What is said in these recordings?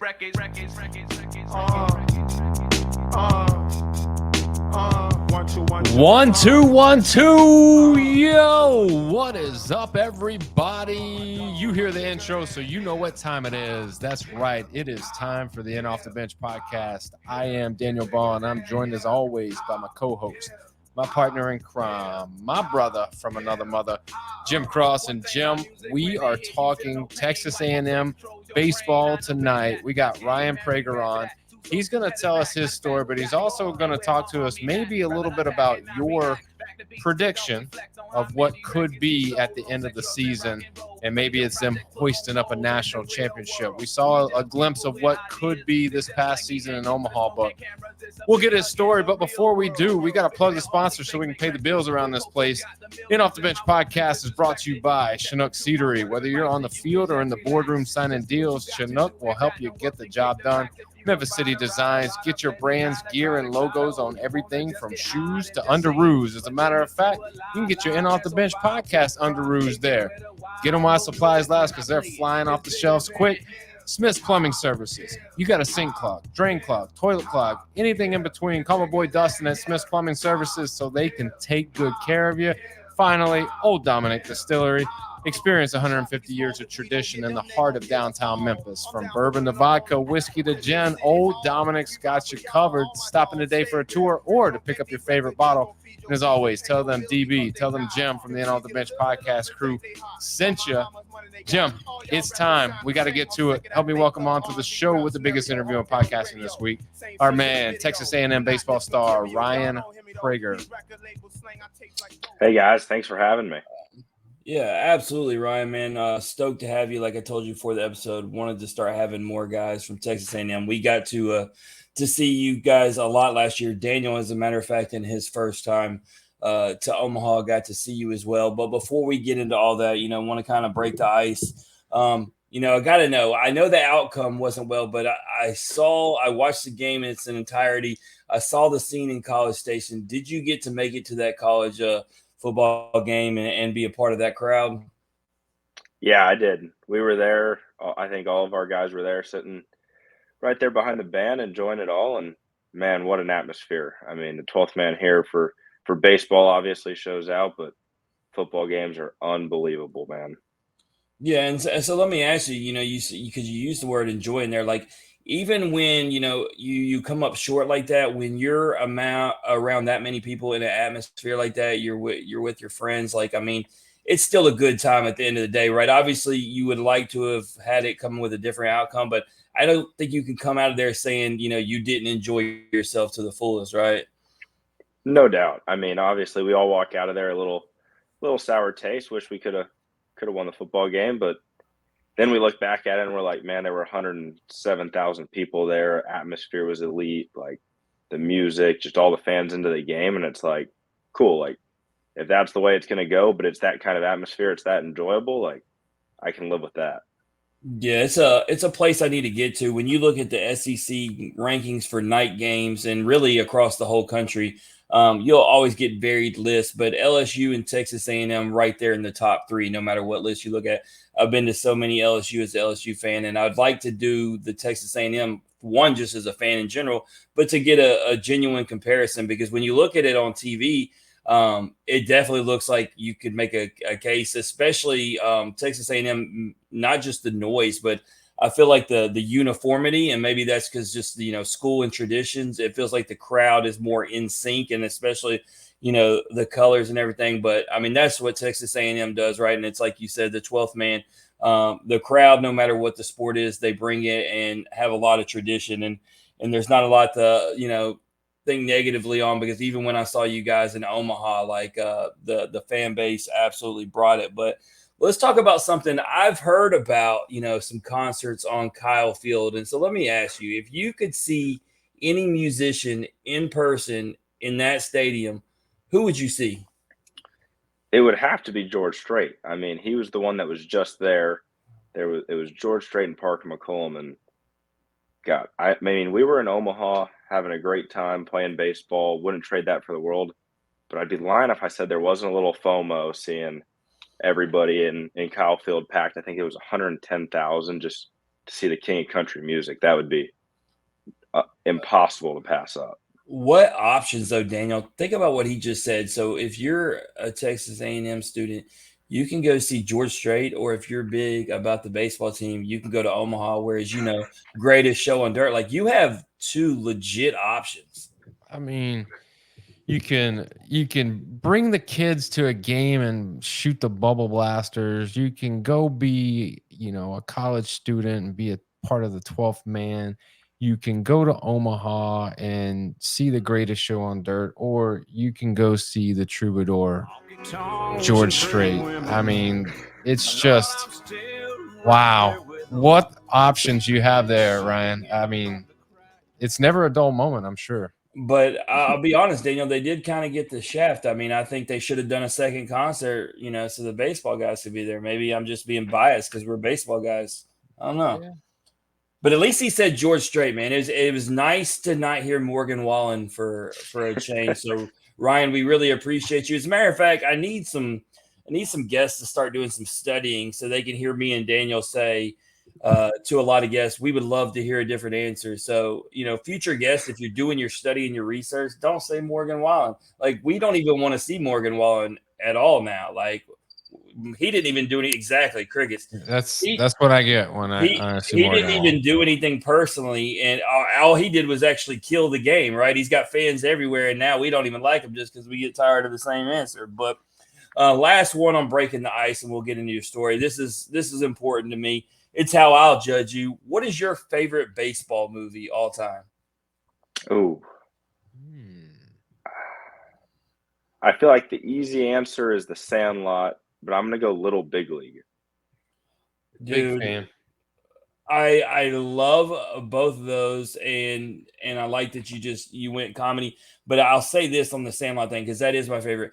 One, two, 1, 2. Yo, what is up, everybody? You hear the intro, so you know what time it is. That's right. It is time for the In Off the Bench podcast. I am Daniel Ball, and I'm joined as always by my co-host, my partner in crime, my brother from another mother, Jim Cross. And Jim, we are talking Texas A&M baseball tonight. We got Ryan Prager on. He's going to tell us his story, but he's also going to talk to us maybe a little bit about your prediction of what could be at the end of the season, and maybe it's them hoisting up a national championship. We saw a glimpse of what could be this past season in Omaha, but we'll get his story. But before we do, we got to plug the sponsor so we can pay the bills around this place. In Off the Bench podcast is brought to you by Chinook Seedery. Whether you're on the field or in the boardroom signing deals, Chinook will help you get the job done. Memphis City Designs. Get your brands, gear, and logos on everything from shoes to underoos. As a matter of fact, you can get your In Off the Bench podcast underoos there. Get them while supplies last because they're flying off the shelves quick. Smith's Plumbing Services. You got a sink clog, drain clog, toilet clog, anything in between. Call my boy Dustin at Smith's Plumbing Services so they can take good care of you. Finally, Old Dominic Distillery. Experience 150 years of tradition in the heart of downtown Memphis. From bourbon to vodka, whiskey to gin, Old Dominic's got you covered. Stop in today for a tour or to pick up your favorite bottle. And as always, tell them DB, tell them Jim from the In Off the Bench podcast crew sent you. Jim, it's time. We got to get to it. Help me welcome on to the show with the biggest interview in podcasting this week, our man, Texas A&M baseball star, Ryan Prager. Hey, guys. Thanks for having me. Yeah, absolutely, Ryan, man. Stoked to have you. Like I told you before the episode, wanted to start having more guys from Texas A&M. We got to see you guys a lot last year. Daniel, as a matter of fact, in his first time to Omaha, got to see you as well. But before we get into all that, I want to kind of break the ice. I got to know. I know the outcome wasn't well, but I watched the game in its entirety. I saw the scene in College Station. Did you get to make it to that college football game and be a part of that crowd? Yeah, I did. We were there. I think all of our guys were there, sitting right there behind the band, enjoying it all. And man, what an atmosphere. I memean, the 12th man here for baseball obviously shows out, but football games are unbelievable, man. Yeah. And so let me ask you, because you used the word enjoy in there, like, even when, you come up short like that, when you're around that many people in an atmosphere like that, you're with your friends. Like, I mean, it's still a good time at the end of the day, right? Obviously, you would like to have had it come with a different outcome, but I don't think you can come out of there saying, you didn't enjoy yourself to the fullest, right? No doubt. I mean, obviously, we all walk out of there a little sour taste. Wish we could have won the football game, but then we look back at it and we're like, man, there were 107,000 people there. Atmosphere was elite, like the music, just all the fans into the game. And it's like, cool. Like, if that's the way it's going to go, but it's that kind of atmosphere, it's that enjoyable, like, I can live with that. Yeah, it's a place I need to get to. When you look at the SEC rankings for night games and really across the whole country, you'll always get varied lists, but LSU and Texas A&M right there in the top three, no matter what list you look at. I've been to so many LSU as an LSU fan, and I'd like to do the Texas A&M one just as a fan in general, but to get a genuine comparison, because when you look at it on TV, it definitely looks like you could make a case, especially Texas A&M, not just the noise, but I feel like the uniformity, and maybe that's because just, school and traditions, it feels like the crowd is more in sync, and especially, the colors and everything. But I mean, that's what Texas A&M does, right? And it's like you said, the 12th man, the crowd, no matter what the sport is, they bring it and have a lot of tradition, and there's not a lot to, think negatively on, because even when I saw you guys in Omaha, like the fan base absolutely brought it. But let's talk about something I've heard about, some concerts on Kyle Field. And so let me ask you, if you could see any musician in person in that stadium, who would you see? It would have to be George Strait. I mean, he was the one that was just there. It was George Strait and Parker McCollum, and God, I mean, we were in Omaha having a great time playing baseball. Wouldn't trade that for the world. But I'd be lying if I said there wasn't a little FOMO seeing everybody in Kyle Field packed. I think it was 110,000 just to see the king of country music. That would be impossible to pass up. What options though, Daniel? Think about what he just said. So if you're a Texas A&M student, you can go see George Strait, or if you're big about the baseball team, you can go to Omaha. Whereas greatest show on dirt. Like you have two legit options. I mean, you can bring the kids to a game and shoot the bubble blasters. You can go be, a college student and be a part of the 12th man. You can go to Omaha and see the greatest show on dirt, or you can go see the troubadour, George Strait. I mean, it's just wow. What options you have there, Ryan. I mean, it's never a dull moment, I'm sure. But I'll be honest, Daniel, they did kind of get the shaft. I mean, I think they should have done a second concert, so the baseball guys could be there. Maybe I'm just being biased because we're baseball guys. I don't know. Yeah. But at least he said George Strait, man. It was nice to not hear Morgan Wallen for a change. So Ryan, we really appreciate you. As a matter of fact, I need some guests to start doing some studying so they can hear me and Daniel say to a lot of guests, we would love to hear a different answer. So, future guests, if you're doing your study and your research, don't say Morgan Wallen. Like, we don't even want to see Morgan Wallen at all now. Like, he didn't even do any exactly crickets. That's what I get when I see Morgan. He didn't even do anything personally, and all he did was actually kill the game. Right? He's got fans everywhere, and now we don't even like him just because we get tired of the same answer. But last one on breaking the ice, and we'll get into your story. This is important to me. It's how I'll judge you. What is your favorite baseball movie all time? Oh. I feel like the easy answer is The Sandlot, but I'm going to go Little Big League. Dude, big fan. I love both of those, and I like that you went comedy. But I'll say this on the Sandlot thing, because that is my favorite.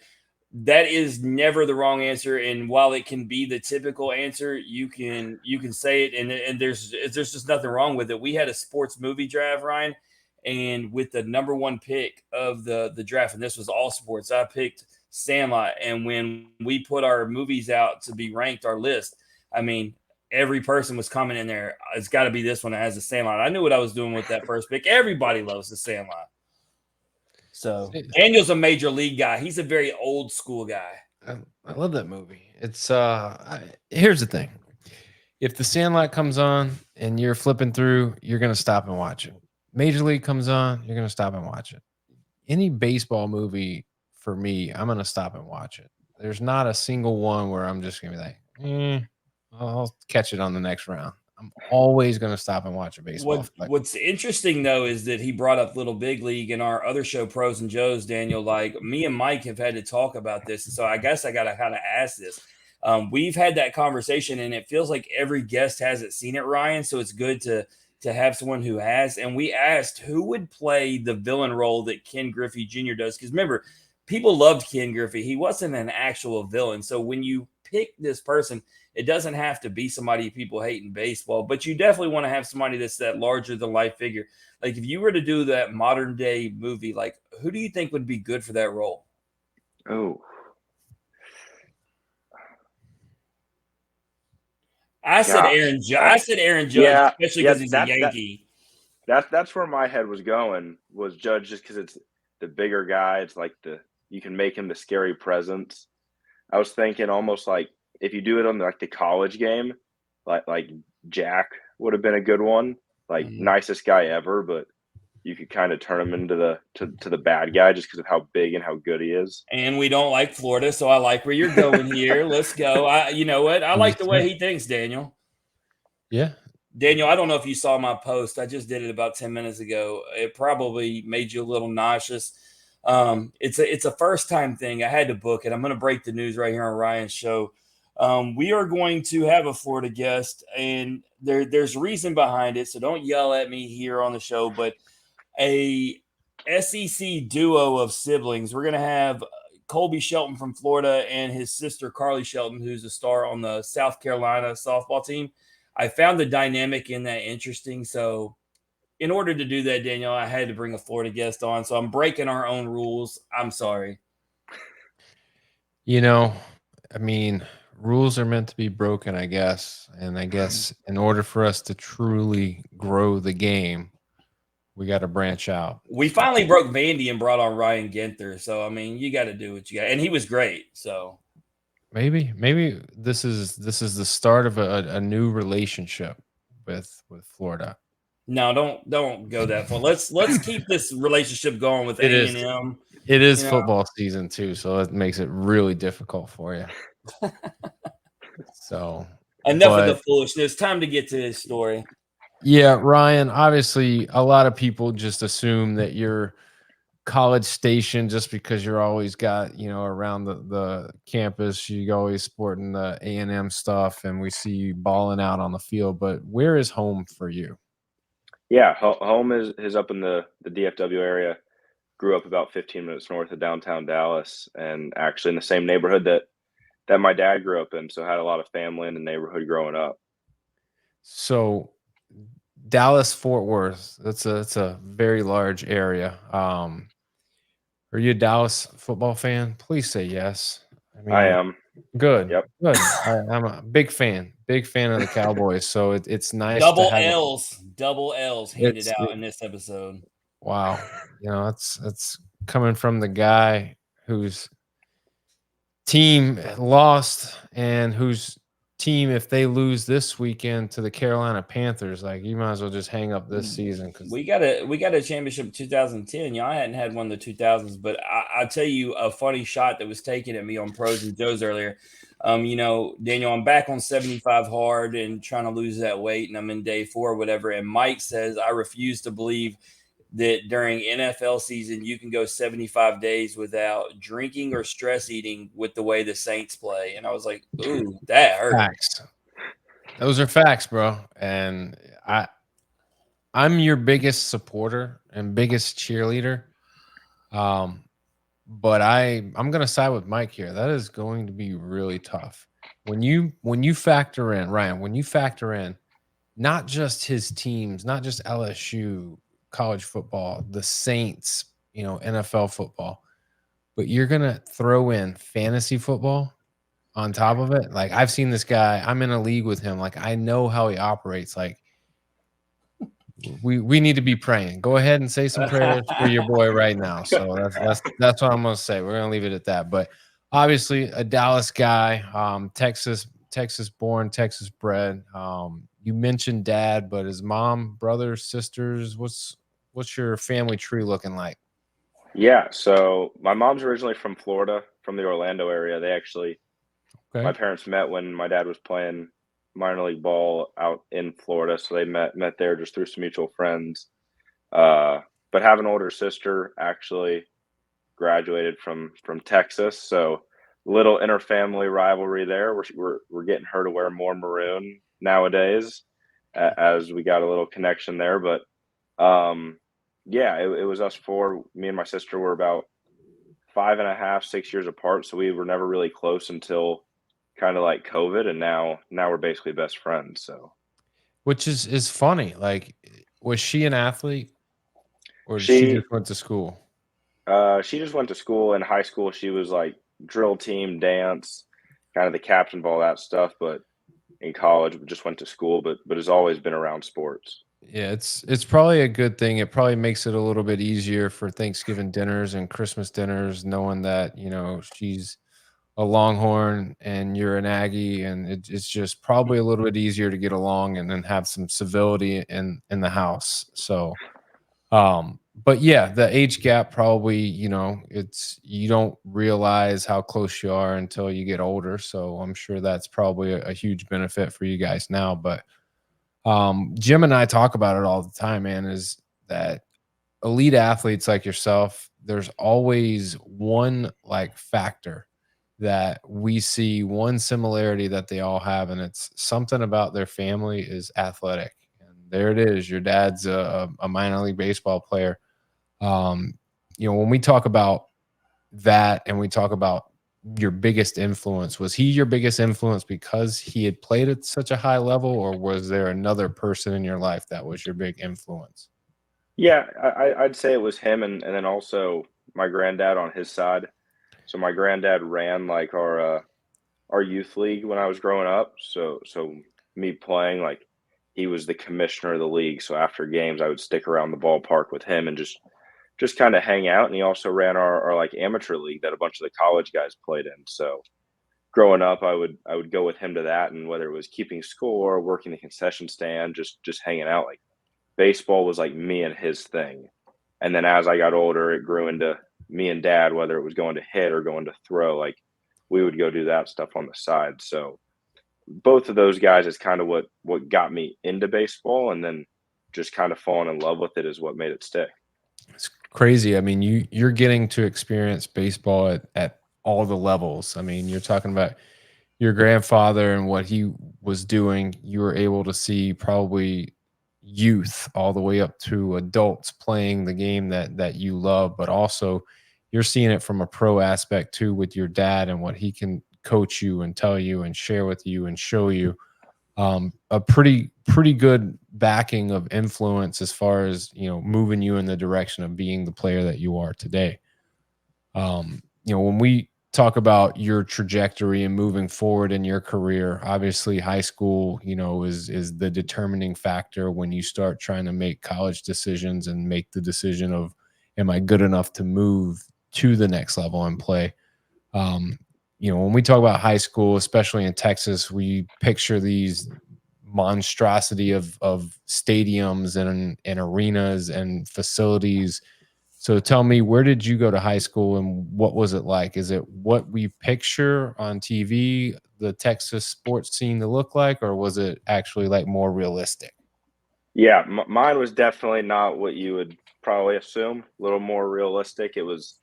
That is never the wrong answer, and while it can be the typical answer, you can say it, and there's just nothing wrong with it. We had a sports movie draft, Ryan, and with the number one pick of the draft, and this was all sports, I picked Sandlot. And when we put our movies out to be ranked, our list, I mean, every person was coming in there, it's got to be this one that has the Sandlot. I knew what I was doing with that first pick. Everybody loves the Sandlot. So Daniel's a major league guy. He's a very old school guy. I love that movie. It's here's the thing. If the Sandlot comes on and you're flipping through, you're going to stop and watch it. Major League comes on, you're going to stop and watch it. Any baseball movie for me, I'm going to stop and watch it. There's not a single one where I'm just going to be like, I'll catch it on the next round. I'm always going to stop and watch a baseball. What's interesting, though, is that he brought up Little Big League in our other show, Pros and Joes, Daniel. Like, me and Mike have had to talk about this. And so I guess I got to kind of ask this. We've had that conversation, and it feels like every guest hasn't seen it, Ryan. So it's good to have someone who has. And we asked who would play the villain role that Ken Griffey Jr. does. Because remember, people loved Ken Griffey. He wasn't an actual villain. So when you pick this person, it doesn't have to be somebody people hate in baseball, but you definitely want to have somebody that's that larger than life figure. Like if you were to do that modern day movie, like who do you think would be good for that role? Oh, I said Aaron Judge, especially because he's a Yankee. That's where my head was going, was Judge, just because it's the bigger guy. It's like you can make him the scary presence. I was thinking almost like if you do it on like the college game, like Jack would have been a good one, like nicest guy ever, but you could kind of turn him into the bad guy just because of how big and how good he is. And we don't like Florida, so I like where you're going here. Let's go. You know what? I like the way he thinks, Daniel. Yeah. Daniel, I don't know if you saw my post. I just did it about 10 minutes ago. It probably made you a little nauseous. It's a first time thing. I had to book it. I'm going to break the news right here on Ryan's show. We are going to have a Florida guest, and there's reason behind it. So don't yell at me here on the show, but a SEC duo of siblings. We're going to have Colby Shelton from Florida and his sister, Carly Shelton, who's a star on the South Carolina softball team. I found the dynamic in that interesting. So in order to do that, Daniel, I had to bring a Florida guest on. So I'm breaking our own rules. I'm sorry. I mean, rules are meant to be broken, I guess. And I guess in order for us to truly grow the game, we got to branch out. We finally broke Vandy and brought on Ryan Ginther. So I mean, you got to do what you got, and he was great. So maybe this is the start of a new relationship with Florida. no, don't go that far. Let's keep this relationship going with It is. A&M. It is You know. football season too, so it makes it really difficult for you. So Enough of the foolishness. Time to get to this story. Yeah, Ryan, obviously a lot of people just assume that you're College Station just because you're always got, around the campus, you always sporting the A&M stuff and we see you balling out on the field, but where is home for you? Yeah, home is up in the DFW area. Grew up about 15 minutes north of downtown Dallas, and actually in the same neighborhood that my dad grew up in. So had a lot of family in the neighborhood growing up. So Dallas Fort Worth, that's a very large area. Are you a Dallas football fan? Please say yes. I I mean, am. good, Yep. good. I'm a big fan of the Cowboys. So it's nice to Double have L's handed it's out in this episode. wow. It's coming from the guy whose team lost and whose team, if they lose this weekend to the Carolina Panthers, like you might as well just hang up this season because We got a championship in 2010. Y'all hadn't had one in the 2000s, but I'll tell you a funny shot that was taken at me on Pros and Joes earlier. Daniel, I'm back on 75 hard and trying to lose that weight, and I'm in day 4 or whatever. And Mike says, I refuse to believe that during NFL season you can go 75 days without drinking or stress eating with the way the Saints play. And I was like, ooh, that hurt. facts. Those are facts, bro. And I'm your biggest supporter and biggest cheerleader. But I'm gonna side with Mike here. That is going to be really tough. When you factor in, Ryan, when you factor in not just his teams, not just LSU college football, the Saints, NFL football, but you're gonna throw in fantasy football on top of it. Like I've seen this guy, I'm in a league with him. Like I know how he operates. Like we need to be praying. Go ahead and say some prayers for your boy right now. So that's what I'm gonna say. We're gonna leave it at that. But obviously a Dallas guy, Texas born, Texas bred. You mentioned dad, but his mom, brothers, sisters, what's your family tree looking like? Yeah, so my mom's originally from Florida, from the Orlando area. My Okay. parents met when my dad was playing minor league ball out in Florida, so they met there just through some mutual friends. But have an older sister, actually graduated from Texas, so little interfamily rivalry there. We're getting her to wear more maroon nowadays, as we got a little connection there. But yeah, it was us four. Me and my sister were about 5.5, 6 years apart, so we were never really close until kind of like COVID, and now we're basically best friends. So Which is funny. Like, was she an athlete, or did she she just went to school? she just went to school. In high school, she was like drill team, dance, kind of the captain of all that stuff. But in college, we just went to school, but has always been around sports. Yeah, it's probably a good thing. It probably makes it a little bit easier for Thanksgiving dinners and Christmas dinners, knowing that she's a Longhorn and you're an Aggie, and it's just probably a little bit easier to get along and then have some civility in the house. So, but yeah, the age gap probably, it's you don't realize how close you are until you get older. So I'm sure that's probably a huge benefit for you guys now. But Jim and I talk about it all the time, man, is that elite athletes like yourself, there's always one like factor that we see, one similarity that they all have, and it's something about their family is athletic. And there it is. Your dad's a minor league baseball player. When we talk about that and we talk about your biggest influence, was he your biggest influence because he had played at such a high level, or was there another person in your life that was your big influence? Yeah, I'd say it was him, and then also my granddad on his side. So my granddad ran like our youth league when I was growing up. So me playing, like, he was the commissioner of the league. So after games, I would stick around the ballpark with him and just kind of hang out. And he also ran our like amateur league that a bunch of the college guys played in. So growing up, I would go with him to that, and whether it was keeping score, working the concession stand, just hanging out. Like, baseball was like me and his thing. And then as I got older, it grew into me and dad, whether it was going to hit or going to throw. Like, we would go do that stuff on the side. So both of those guys is kind of what got me into baseball, and then just kind of falling in love with it is what made it stick. It's crazy. I mean, you're getting to experience baseball at all the levels. I mean, you're talking about your grandfather and what he was doing. You were able to see probably youth all the way up to adults playing the game that you love, but also you're seeing it from a pro aspect too with your dad and what he can coach you and tell you and share with you and show you. A pretty good backing of influence as far as, you know, moving you in the direction of being the player that you are today. You know, when we talk about your trajectory and moving forward in your career, obviously high school, you know, is the determining factor when you start trying to make college decisions and make the decision of, am I good enough to move to the next level and play? You know, when we talk about high school, especially in Texas, we picture these monstrosity of stadiums and arenas and facilities. So tell me, where did you go to high school and what was it like? Is it what we picture on TV, the Texas sports scene to look like, or was it actually like more realistic? Yeah, mine was definitely not what you would probably assume. A little more realistic. It was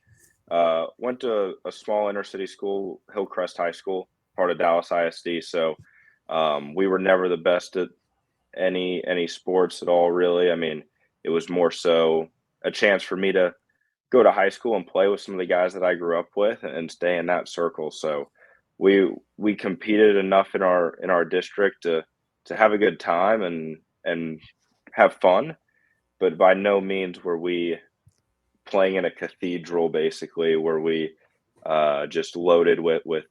went to a small inner city school, Hillcrest High School, part of Dallas ISD. So we were never the best at any sports at all, really. I mean, it was more so a chance for me to go to high school and play with some of the guys that I grew up with and stay in that circle. So we competed enough in our district to have a good time and have fun, but by no means were we playing in a cathedral, basically, where we just loaded with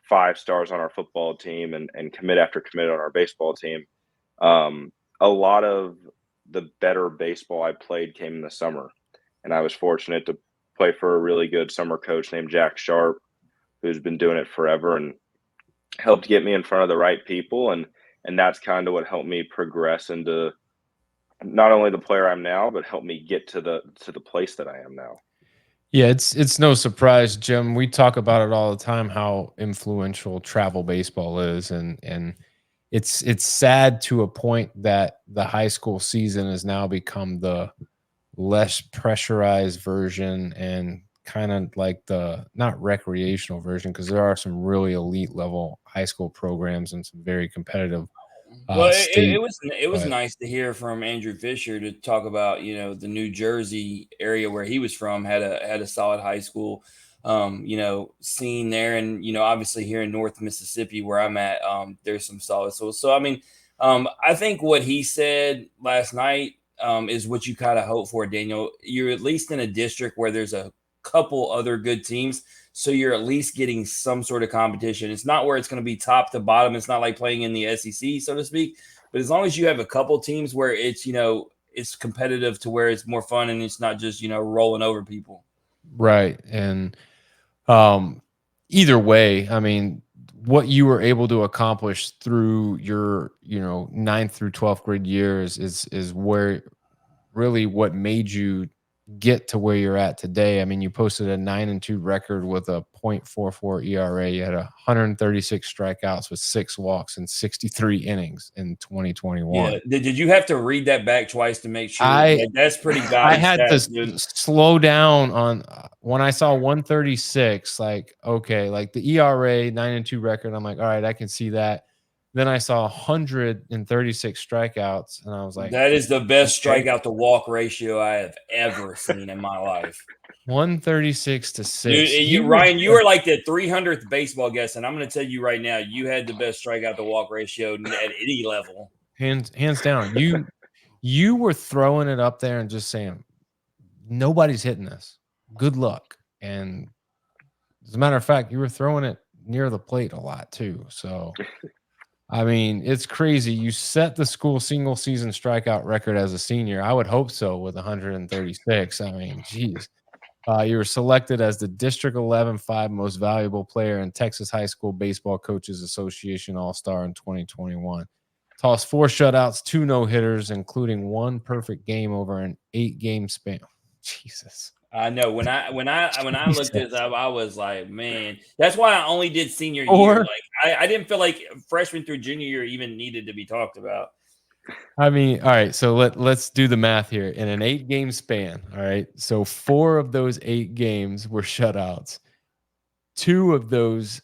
5 stars on our football team and commit after commit on our baseball team. A lot of the better baseball I played came in the summer, and I was fortunate to play for a really good summer coach named Jack Sharp, who's been doing it forever and helped get me in front of the right people, and that's kind of what helped me progress into not only the player I'm now, but helped me get to the place that I am now. Yeah, it's no surprise, Jim. We talk about it all the time how influential travel baseball is, and it's sad to a point that the high school season has now become the less pressurized version and kind of like the not recreational version, because there are some really elite level high school programs and some very competitive Well, state. it was But nice to hear from Andrew Fisher to talk about, you know, the New Jersey area where he was from had a solid high school, you know, scene there, and you know, obviously here in North Mississippi where I'm at, there's some solid. So I mean, I think what he said last night is what you kind of hope for, Daniel. You're at least in a district where there's a couple other good teams. So you're at least getting some sort of competition. It's not where it's going to be top to bottom. It's not like playing in the SEC, so to speak. But as long as you have a couple teams where it's, you know, it's competitive to where it's more fun and it's not just, you know, rolling over people. right, and um, either way, I mean, what you were able to accomplish through your, you know, ninth through 12th grade years is where really what made you get to where you're at today. I mean, you posted a 9-2 record with a .44 ERA. You had 136 strikeouts with 6 walks and 63 innings in Yeah. 2021. Did you have to read that back twice to make sure? I Like, that's pretty I gaudy had to stats, dude. slow down on when I saw 136. Like, okay, like the ERA 9-2 record. I'm like, all right, I can see that. Then I saw 136 strikeouts, and I was like, That is the best okay, strikeout to walk ratio I have ever seen in my life. 136 to Dude, 6. He was Ryan, you were like the 300th baseball guest, and I'm going to tell you right now, you had the best strikeout to walk ratio at any level. hands down. You were throwing it up there and just saying, nobody's hitting this. Good luck. And as a matter of fact, you were throwing it near the plate a lot too. So, I mean, it's crazy. You set the school single season strikeout record as a senior. I would hope so with 136. I mean, geez. You were selected as the District 11-5 most valuable player in Texas High School Baseball Coaches Association All-Star in 2021. Tossed 4 shutouts, 2 no-hitters, including 1 perfect game over an 8-game span. Jesus. I know when I looked this up, I was like, man, that's why I only did senior year. 4? Like I didn't feel like freshman through junior year even needed to be talked about. I mean, all right, so let's do the math here. In an 8-game span, all right, so 4 of those 8 games were shutouts. 2 of those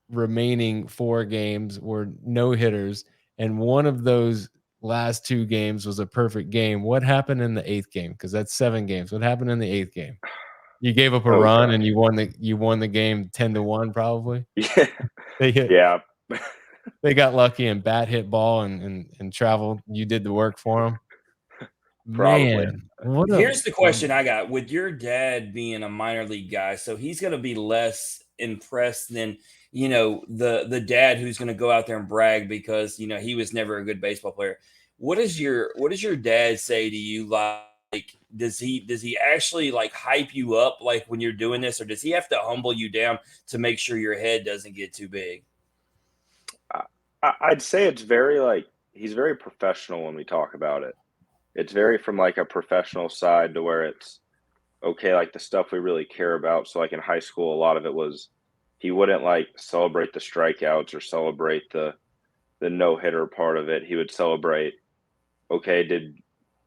remaining 4 games were no-hitters, and 1 of those last 2 games was a perfect game. What happened in the 8th game? Because that's 7 games. What happened in the 8th game? You gave up a run God. and you won the game 10-1 probably. Yeah. Yeah. They got lucky and bat hit ball and traveled. You did the work for them. Probably. Man, Here's the question I got. With your dad being a minor league guy, so he's going to be less impressed than, the dad who's going to go out there and brag because, he was never a good baseball player. What does your dad say to you? Like, does he actually like hype you up like when you're doing this, or does he have to humble you down to make sure your head doesn't get too big? I'd say it's very he's very professional when we talk about it. It's very from like a professional side to where it's okay, like the stuff we really care about. So like in high school, a lot of it was he wouldn't like celebrate the strikeouts or celebrate the no hitter part of it. He would celebrate, okay,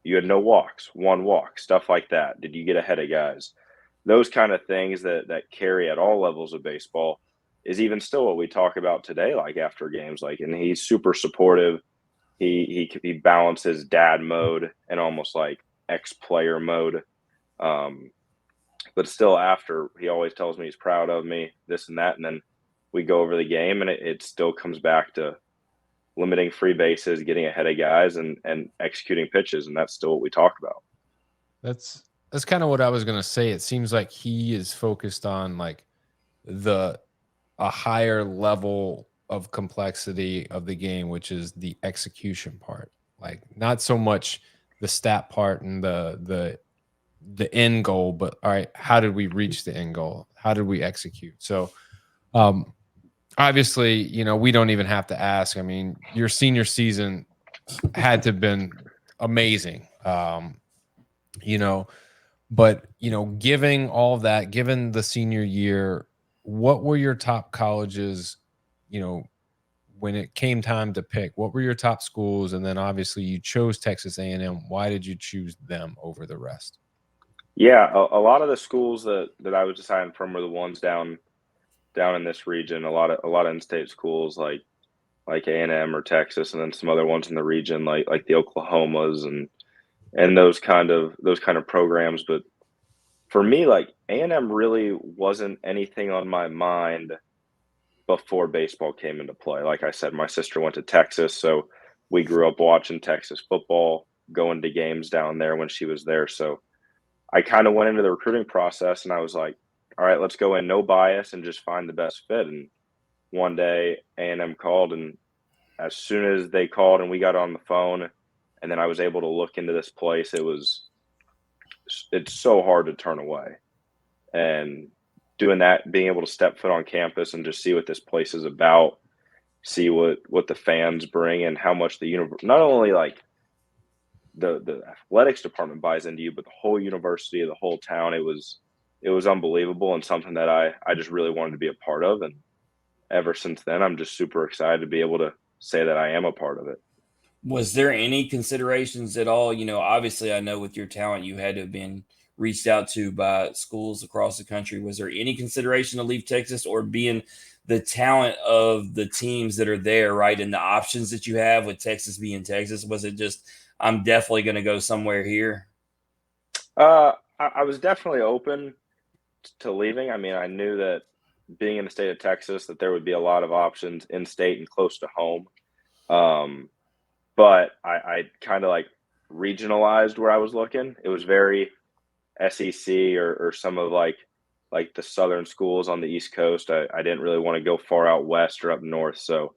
you had no walks, 1 walk, stuff like that. Did you get ahead of guys? Those kind of things that carry at all levels of baseball is even still what we talk about today, like after games. Like, and he's super supportive. He balances dad mode and almost like ex-player mode. But still after, he always tells me he's proud of me, this and that. And then we go over the game and it still comes back to limiting free bases, getting ahead of guys and executing pitches. And that's still what we talk about. That's kind of what I was going to say. It seems like he is focused on like a higher level of complexity of the game, which is the execution part. Like not so much the stat part and the end goal, but all right, how did we reach the end goal? How did we execute? So obviously, we don't even have to ask. I mean, your senior season had to have been amazing. But giving all that, given the senior year, what were your top colleges, when it came time to pick? What were your top schools? And then obviously you chose Texas A&M. Why did you choose them over the rest? Yeah, a lot of the schools that I was deciding from were the ones down in this region. A lot of in-state schools like A&M or Texas, and then some other ones in the region like the Oklahomas and those kind of programs. But for me, like A&M really wasn't anything on my mind before baseball came into play. Like I said, my sister went to Texas, so we grew up watching Texas football, going to games down there when she was there. So I kind of went into the recruiting process and I was like, all right, let's go in, no bias, and just find the best fit. And one day A&M called, and as soon as they called and we got on the phone, and then I was able to look into this place, it's so hard to turn away. And doing that, being able to step foot on campus and just see what this place is about, see what the fans bring and how much not only like the athletics department buys into you, but the whole university, the whole town, it was unbelievable and something that I just really wanted to be a part of. And ever since then, I'm just super excited to be able to say that I am a part of it. Was there any considerations at all? Obviously I know with your talent, you had to have been reached out to by schools across the country. Was there any consideration to leave Texas, or being the talent of the teams that are there, right? And the options that you have with Texas being Texas, was it just, I'm definitely going to go somewhere here? I was definitely open to leaving. I mean, I knew that being in the state of Texas, that there would be a lot of options in state and close to home. But I kind of like regionalized where I was looking. It was very SEC or some of like like the southern schools on the East Coast. I didn't really want to go far out west or up north, so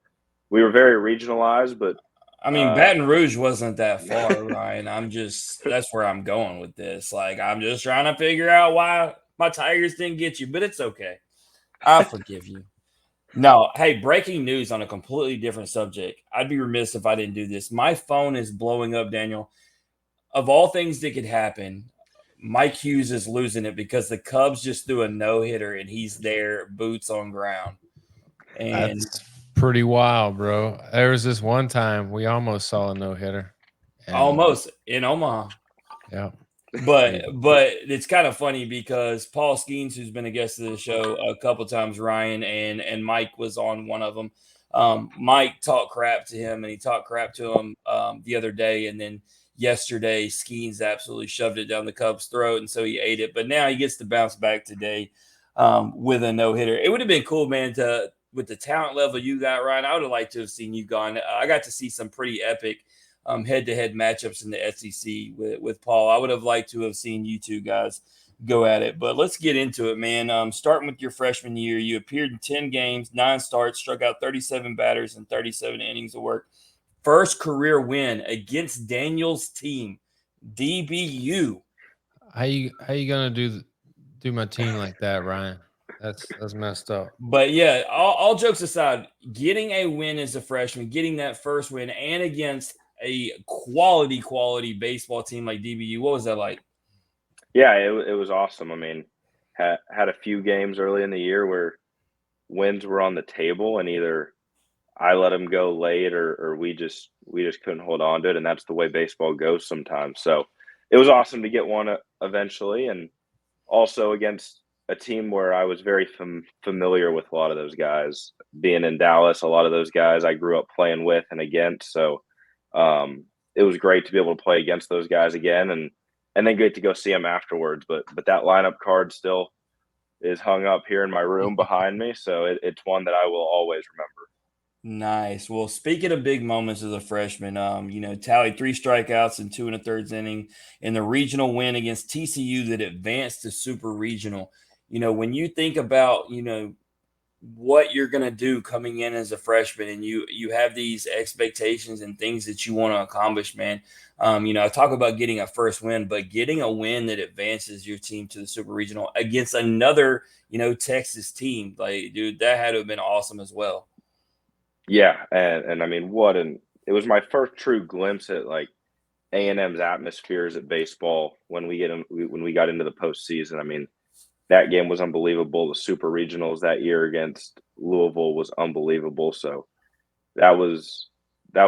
we were very regionalized. But I mean, Baton Rouge wasn't that far, Ryan. That's where I'm going with this. Like, I'm just trying to figure out why my Tigers didn't get you, but it's okay. I'll forgive you. No, hey, breaking news on a completely different subject. I'd be remiss if I didn't do this. My phone is blowing up, Daniel. Of all things that could happen, Mike Hughes is losing it because the Cubs just threw a no-hitter and he's there, boots on ground. And That's pretty wild, bro. There was this one time we almost saw a no-hitter. almost in Omaha. Yeah. But it's kind of funny because Paul Skeens, who's been a guest of the show a couple times, Ryan and Mike was on one of them. Mike talked crap to him, and he talked crap to him the other day, and then yesterday Skeens absolutely shoved it down the Cubs' throat, and so he ate it. But now he gets to bounce back today with a no hitter. It would have been cool, man, to with the talent level you got, Ryan. I would have liked to have seen you gone. I got to see some pretty epic head-to-head matchups in the SEC with Paul. I would have liked to have seen you two guys go at it. But let's get into it, man. Starting with your freshman year, you appeared in 10 games, 9 starts, struck out 37 batters and 37 innings of work. First career win against Daniel's team, DBU. How you gonna do my team like that, Ryan? That's messed up. But yeah, all jokes aside, getting a win as a freshman, getting that first win, and against a quality baseball team like DBU, what was that like? Yeah, it was awesome. I mean, had a few games early in the year where wins were on the table, and either I let them go late or we just couldn't hold on to it, and that's the way baseball goes sometimes. So it was awesome to get one eventually, and also against a team where I was very familiar with a lot of those guys. Being in Dallas, a lot of those guys I grew up playing with and against. So it was great to be able to play against those guys again, and then get to go see them afterwards. But that lineup card still is hung up here in my room behind me, so it's one that I will always remember. Nice. Well, speaking of big moments as a freshman, tallied 3 strikeouts in 2 1/3 inning in the regional win against TCU that advanced to Super Regional. When you think about, what you're going to do coming in as a freshman, and you have these expectations and things that you want to accomplish, man. I talk about getting a first win, but getting a win that advances your team to the Super Regional against another, Texas team, like, dude, that had to have been awesome as well. Yeah, and I mean, it was my first true glimpse at like A&M's atmospheres at baseball when we got into the postseason. I mean, that game was unbelievable. The Super Regionals that year against Louisville was unbelievable. So that was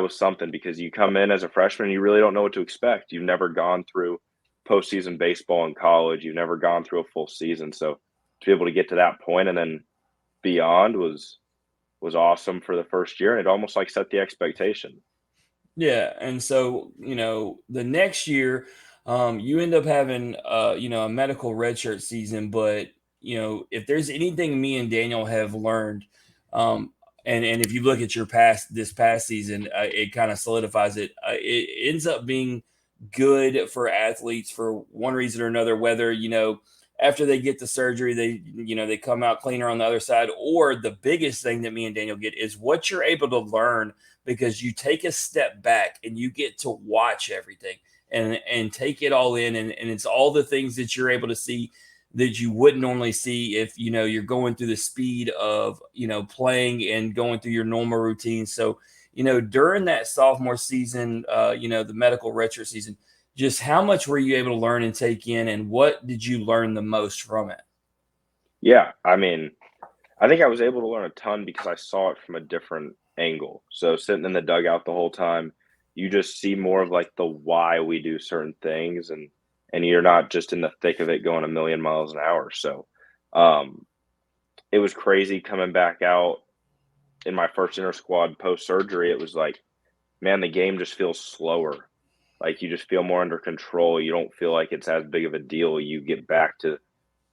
something, because you come in as a freshman, you really don't know what to expect. You've never gone through postseason baseball in college. You've never gone through a full season. So to be able to get to that point and then beyond was awesome for the first year, and it almost like set the expectation. Yeah, and so the next year, you end up having a medical redshirt season. But if there's anything me and Daniel have learned, and if you look at this past season, it kind of solidifies it. It ends up being good for athletes for one reason or another, whether after they get the surgery, they come out cleaner on the other side, or the biggest thing that me and Daniel get is what you're able to learn, because you take a step back and you get to watch everything and take it all in. And it's all the things that you're able to see that you wouldn't normally see if, you're going through the speed of, playing and going through your normal routine. So, during that sophomore season, the medical redshirt season, just how much were you able to learn and take in, and what did you learn the most from it? Yeah, I mean, I think I was able to learn a ton because I saw it from a different angle. So sitting in the dugout the whole time, you just see more of like the why we do certain things, and you're not just in the thick of it going a million miles an hour. So it was crazy coming back out in my first inter squad post surgery. It was like, man, the game just feels slower. Like you just feel more under control. You don't feel like it's as big of a deal. You get back to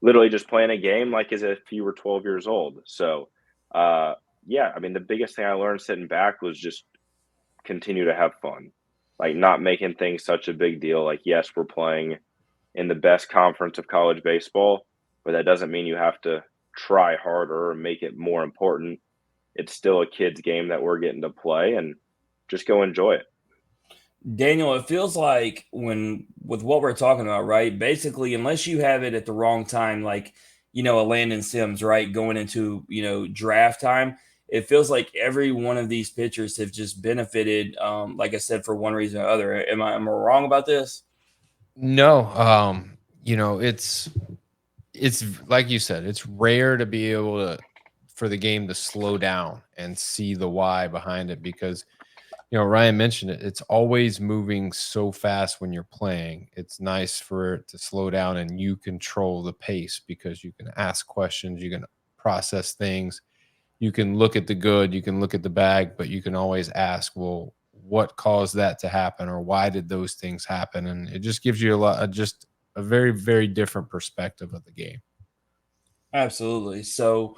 literally just playing a game like as if you were 12 years old. So, yeah, I mean, the biggest thing I learned sitting back was just continue to have fun, like not making things such a big deal. Like, yes, we're playing in the best conference of college baseball, but that doesn't mean you have to try harder or make it more important. It's still a kid's game that we're getting to play, and just go enjoy it. Daniel, it feels like when with what we're talking about, right? Basically, unless you have it at the wrong time, like a Landon Sims, right, going into draft time, it feels like every one of these pitchers have just benefited. Like I said, for one reason or other. Am I wrong about this? No, it's like you said, it's rare to be able to for the game to slow down and see the why behind it because Ryan mentioned it. It's always moving so fast when you're playing. It's nice for it to slow down and you control the pace because you can ask questions, you can process things, you can look at the good, you can look at the bad, but you can always ask, well, what caused that to happen or why did those things happen? And it just gives you just a very, very different perspective of the game. Absolutely. So,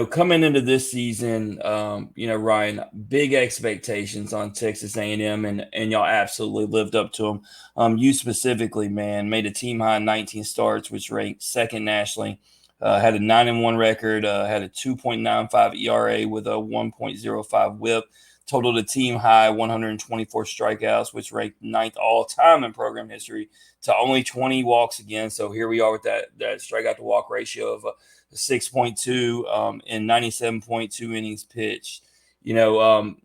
coming into this season, Ryan, big expectations on Texas A&M, and y'all absolutely lived up to them. You specifically, man, made a team high 19 starts, which ranked second nationally. Had a 9-1 record, had a 2.95 ERA with a 1.05 WHIP. Totaled a team high 124 strikeouts, which ranked ninth all time in program history, to only 20 walks again. So here we are with that strikeout to walk ratio of 6.2 and 97.2 innings pitched.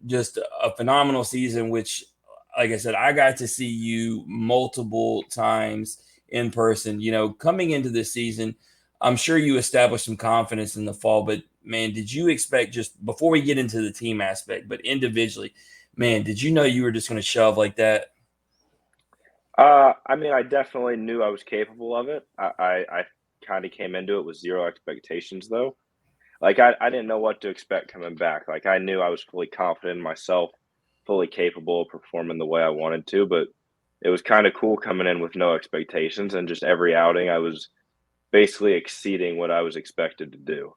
Just a phenomenal season, which, like I said, I got to see you multiple times in person. Coming into this season, I'm sure you established some confidence in the fall, but man, did you expect, just before we get into the team aspect, but individually, man, did you know you were just going to shove like that? I mean, I definitely knew I was capable of it. I kind of came into it with zero expectations, though. Like, I didn't know what to expect coming back. Like, I knew I was fully confident in myself, fully capable of performing the way I wanted to, but it was kind of cool coming in with no expectations, and just every outing I was basically exceeding what I was expected to do.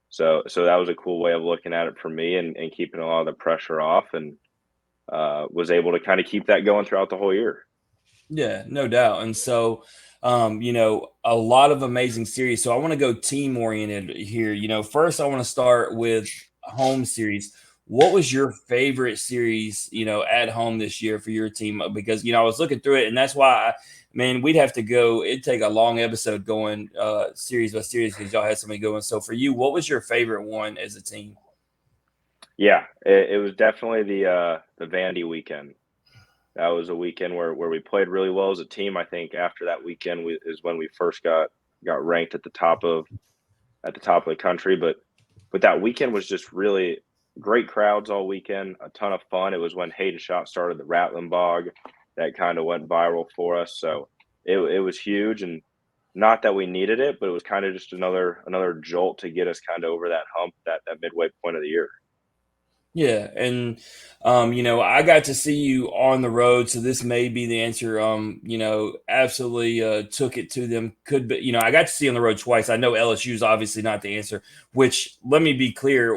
So that was a cool way of looking at it for me, and keeping a lot of the pressure off, and was able to kind of keep that going throughout the whole year. Yeah, no doubt. And so, a lot of amazing series. So I want to go team oriented here. First I want to start with home series. What was your favorite series, at home this year for your team? Because, I was looking through it, and that's why, man, we'd have to go. It'd take a long episode going series by series because y'all had so many good ones. So for you, what was your favorite one as a team? Yeah, it was definitely the Vandy weekend. That was a weekend where we played really well as a team. I think after that weekend is when we first got ranked at the top of the country. But that weekend was just really great crowds all weekend, a ton of fun. It was when Hayden Schott started the Rattling Bog that kind of went viral for us. So it was huge, and not that we needed it, but it was kind of just another jolt to get us kind of over that hump, that midway point of the year. Yeah, and I got to see you on the road, so this may be the answer. Absolutely took it to them. Could be, I got to see you on the road twice. I know LSU is obviously not the answer. Which, let me be clear,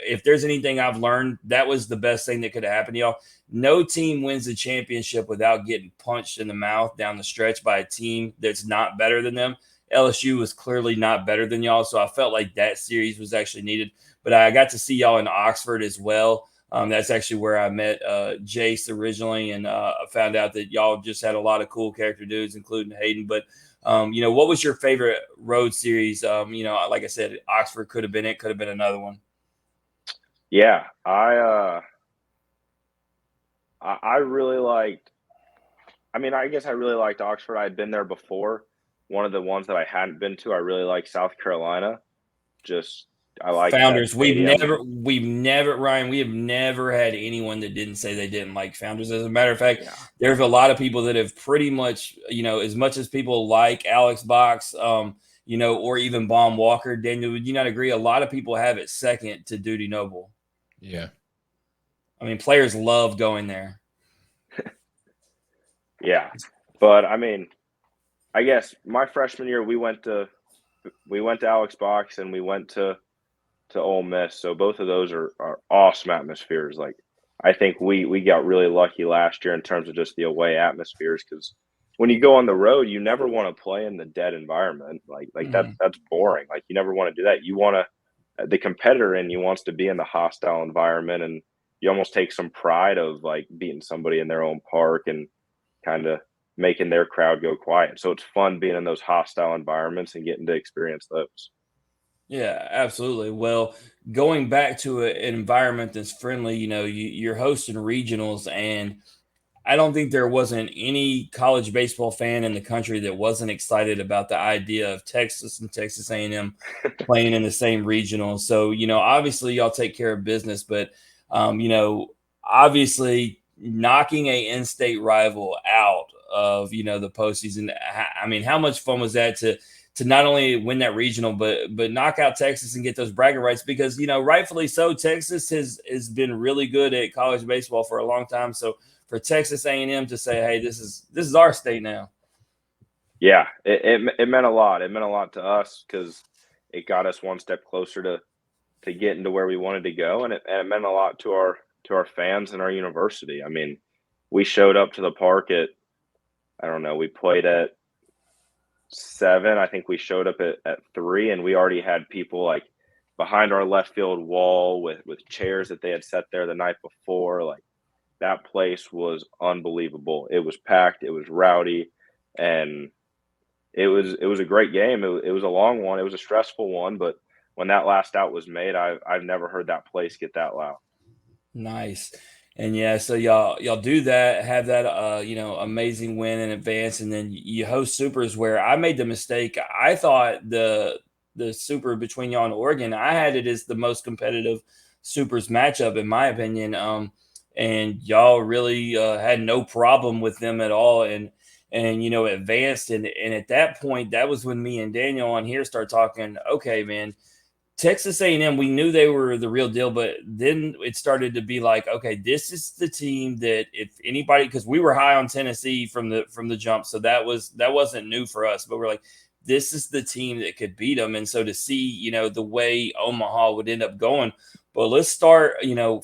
if there's anything I've learned, that was the best thing that could have happened to y'all. No team wins the championship without getting punched in the mouth down the stretch by a team that's not better than them. LSU was clearly not better than y'all, so I felt like that series was actually needed. But I got to see y'all in Oxford as well. That's actually where I met Jace originally, and found out that y'all just had a lot of cool character dudes, including Hayden. But what was your favorite road series? Like I said, Oxford could have been it, could have been another one. Yeah, I really liked. I mean, I guess I really liked Oxford. I had been there before. One of the ones that I hadn't been to, I really like South Carolina. Just I liked that Founders. stadium. Ryan, we have never had anyone that didn't say they didn't like Founders. As a matter of fact, Yeah, there's a lot of people that have pretty much, as much as people like Alex Box, or even Baum Walker. Daniel, would you not agree? A lot of people have it second to Duty Noble. Yeah. I mean, players love going there. yeah. But I mean, I guess my freshman year we went to Alex Box, and we went to Ole Miss. So both of those are awesome atmospheres. Like, I think we got really lucky last year in terms of just the away atmospheres, because when you go on the road, you never want to play in the dead environment. Mhm. That's boring. Like you never want to do that. You want to the competitor in you wants to be in the hostile environment, and you almost take some pride of like beating somebody in their own park and kind of making their crowd go quiet. So it's fun being in those hostile environments and getting to experience those. Yeah, absolutely. Well, going back to an environment that's friendly, you're hosting regionals, and I don't think there wasn't any college baseball fan in the country that wasn't excited about the idea of Texas and Texas A&M playing in the same regional. So, obviously y'all take care of business, but obviously knocking a in-state rival out of, the postseason. I mean, how much fun was that to not only win that regional, but knock out Texas and get those bragging rights? Because, rightfully so, Texas has been really good at college baseball for a long time. So for Texas A&M to say, "Hey, this is our state now." Yeah, it meant a lot. It meant a lot to us because it got us one step closer to getting to where we wanted to go, and it meant a lot to our fans and our university. I mean, we showed up to the park at I don't know, we played at 7. I think we showed up at 3, and we already had people like behind our left field wall with chairs that they had set there the night before. Like that place was unbelievable. It was packed. It was rowdy, and it was a great game. It was a long one. It was a stressful one, but when that last out was made, I've never heard that place get that loud. Nice. And yeah, so y'all do that, have that amazing win in advance, and then you host supers where I made the mistake. I thought the super between y'all and Oregon, I had it as the most competitive supers matchup in my opinion. And y'all really had no problem with them at all, and advanced, and at that point, that was when me and Daniel on here start talking. Okay, man, Texas A&M, we knew they were the real deal, but then it started to be like, okay, this is the team that if anybody, because we were high on Tennessee from the jump, so that wasn't new for us, but we're like, this is the team that could beat them, and so to see, the way Omaha would end up going. But let's start,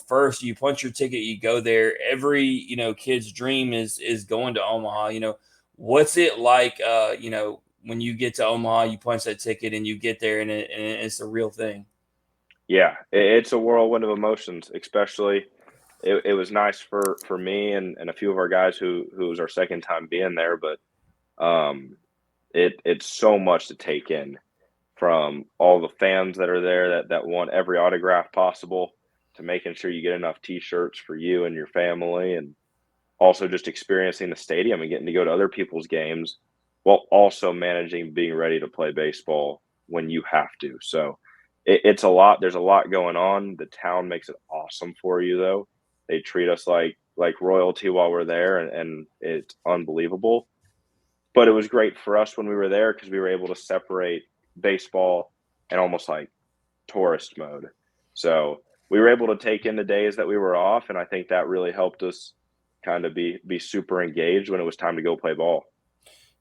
first. You punch your ticket, you go there. Every kid's dream is going to Omaha. What's it like? When you get to Omaha, you punch that ticket and you get there, and it's a real thing. Yeah, it's a whirlwind of emotions. Especially, it was nice for me and a few of our guys who was our second time being there, but it's so much to take in from all the fans that are there that want every autograph possible to making sure you get enough T-shirts for you and your family, and also just experiencing the stadium and getting to go to other people's games while also managing being ready to play baseball when you have to. So it's a lot. There's a lot going on. The town makes it awesome for you, though. They treat us like royalty while we're there, and it's unbelievable. But it was great for us when we were there because we were able to separate baseball and almost like tourist mode. So we were able to take in the days that we were off, and I think that really helped us kind of be super engaged when it was time to go play ball.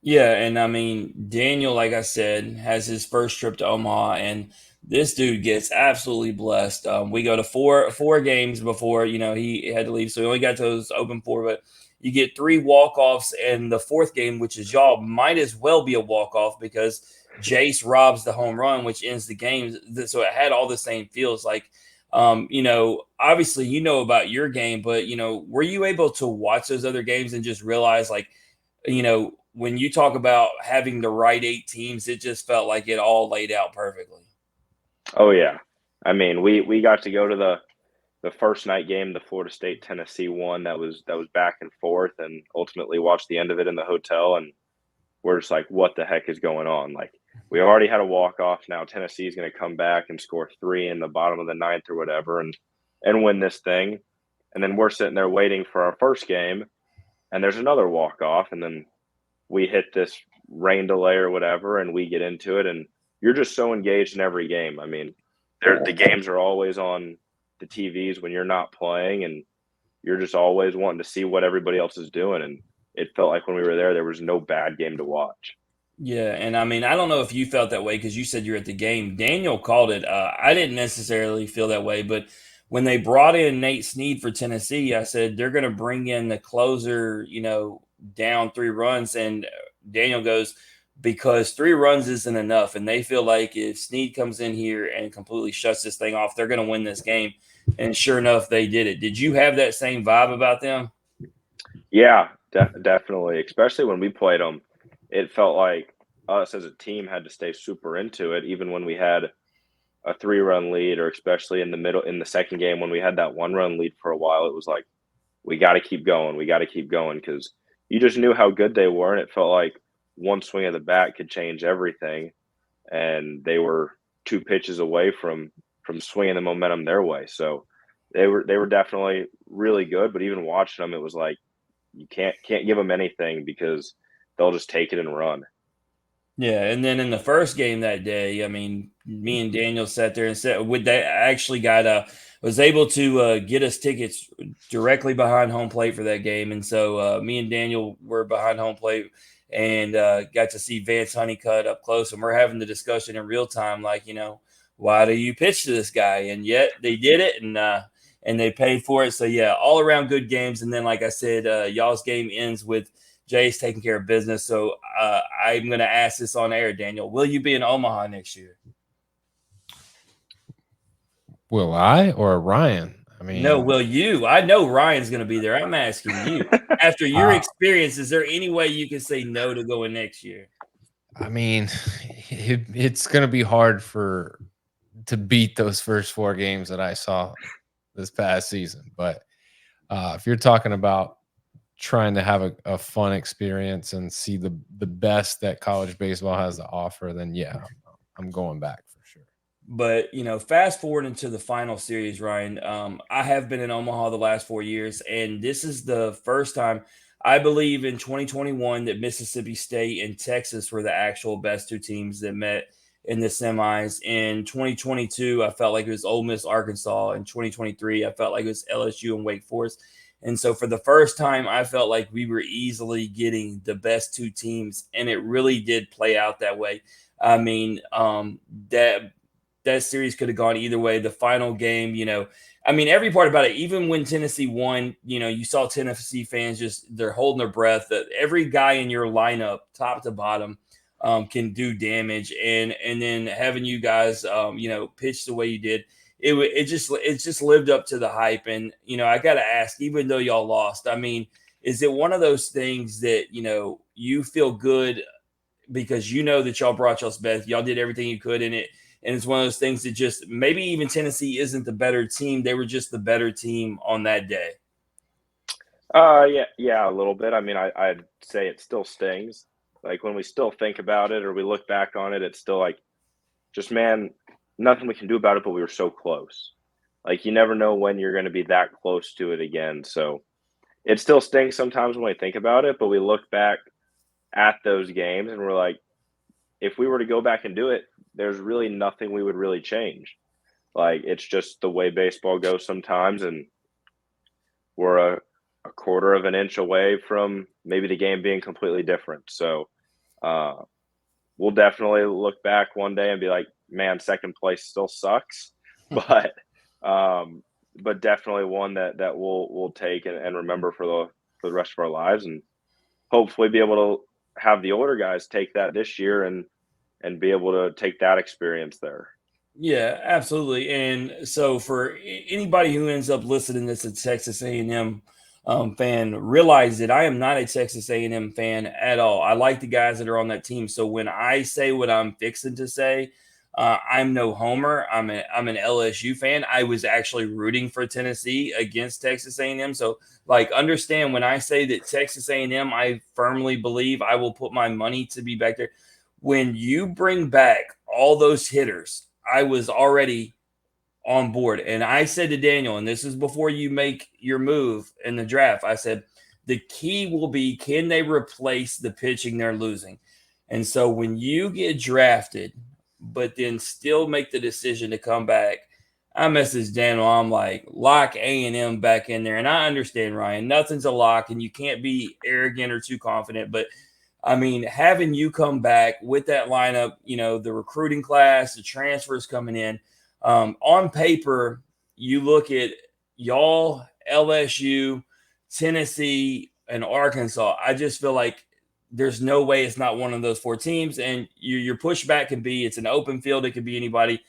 Yeah, and I mean, Daniel, like I said, has his first trip to Omaha, and this dude gets absolutely blessed. We go to four games before he had to leave, so he only got those open four. But you get 3 walk offs, and the fourth game, which is y'all, might as well be a walk off because Jace robs the home run, which ends the game. So it had all the same feels. Like, obviously about your game, but were you able to watch those other games and just realize like when you talk about having the right 8 teams, it just felt like it all laid out perfectly. Oh yeah, I mean we got to go to the first night game, the Florida State Tennessee one that was back and forth, and ultimately watched the end of it in the hotel, and we're just like, what the heck is going on? Like we already had a walk off. Now Tennessee is going to come back and score 3 in the bottom of the ninth or whatever, and win this thing, and then we're sitting there waiting for our first game, and there's another walk off, and then we hit this rain delay or whatever, and we get into it, and you're just so engaged in every game. I mean, the games are always on the TVs when you're not playing, and you're just always wanting to see what everybody else is doing. And it felt like when we were there was no bad game to watch. Yeah, and I mean, I don't know if you felt that way because you said you're at the game. Daniel called it. I didn't necessarily feel that way, but when they brought in Nate Snead for Tennessee, I said they're going to bring in the closer, down 3 runs. And Daniel goes, because 3 runs isn't enough. And they feel like if Snead comes in here and completely shuts this thing off, they're going to win this game. And sure enough, they did it. Did you have that same vibe about them? Yeah, definitely. Especially when we played them, it felt like us as a team had to stay super into it, even when we had a 3-run lead, or especially in the second game when we had that 1-run lead for a while. It was like, we got to keep going. We got to keep going, because you just knew how good they were, and it felt like one swing of the bat could change everything. And they were 2 pitches away from swinging the momentum their way. So they were definitely really good. But even watching them, it was like, you can't give them anything, because they'll just take it and run. Yeah, and then in the first game that day, I mean, me and Daniel sat there and said, "Would that actually was able to get us tickets directly behind home plate for that game?" And so me and Daniel were behind home plate and got to see Vance Honeycutt up close, and we're having the discussion in real time, like, why do you pitch to this guy? And yet they did it, and they paid for it. So yeah, all around good games. And then, like I said, y'all's game ends with Jay's taking care of business. So I'm going to ask this on air, Daniel. Will you be in Omaha next year? Will I or Ryan? I mean, no, will you? I know Ryan's going to be there. I'm asking you. After your experience, is there any way you can say no to going next year? I mean, it's going to be hard to beat those first 4 games that I saw this past season. But if you're talking about trying to have a fun experience and see the best that college baseball has to offer, then yeah, I'm going back for sure. But fast forward into the final series, Ryan. I have been in Omaha the last 4 years, and this is the first time, I believe, in 2021 that Mississippi State and Texas were the actual best 2 teams that met in the semis. In 2022, I felt like it was Ole Miss, Arkansas. In 2023, I felt like it was LSU and Wake Forest. And so for the first time, I felt like we were easily getting the best 2 teams, and it really did play out that way. I mean, that series could have gone either way. The final game, I mean, every part about it, even when Tennessee won, you saw Tennessee fans they're holding their breath. That every guy in your lineup, top to bottom, can do damage. And then having you guys, pitch the way you did, it just lived up to the hype. And, I got to ask, even though y'all lost, I mean, is it one of those things that, you feel good because that y'all brought y'all's best, y'all did everything you could in it, and it's one of those things that just maybe even Tennessee isn't the better team, they were just the better team on that day? Yeah, a little bit. I mean, I'd say it still stings. Like, when we still think about it or we look back on it, it's still like, just, man, nothing we can do about it, but we were so close. Like, you never know when you're going to be that close to it again. So it still stings sometimes when we think about it, but we look back at those games and we're like, if we were to go back and do it, there's really nothing we would really change. Like, it's just the way baseball goes sometimes, and we're a quarter of an inch away from maybe the game being completely different. So we'll definitely look back one day and be like, man, second place still sucks, but definitely one that we'll take and remember for the rest of our lives, and hopefully be able to have the older guys take that this year and be able to take that experience there. Yeah, absolutely. And so for anybody who ends up listening to this, a Texas A&M fan, realize that I am not a Texas A&M fan at all. I like the guys that are on that team. So when I say what I'm fixing to say, I'm no homer. I'm an LSU fan. I was actually rooting for Tennessee against Texas A&M. So, like, understand when I say that Texas A&M, I firmly believe I will put my money to be back there. When you bring back all those hitters, I was already on board. And I said to Daniel, and this is before you make your move in the draft, I said, the key will be, can they replace the pitching they're losing? And so when you get drafted, but then still make the decision to come back, I messaged Daniel. I'm like, lock A&M back in there. And I understand, Ryan, nothing's a lock and you can't be arrogant or too confident. But I mean, having you come back with that lineup, the recruiting class, the transfers coming in, on paper, you look at y'all, LSU, Tennessee, and Arkansas. I just feel like there's no way it's not one of those 4 teams. And your pushback can be it's an open field. It could be anybody.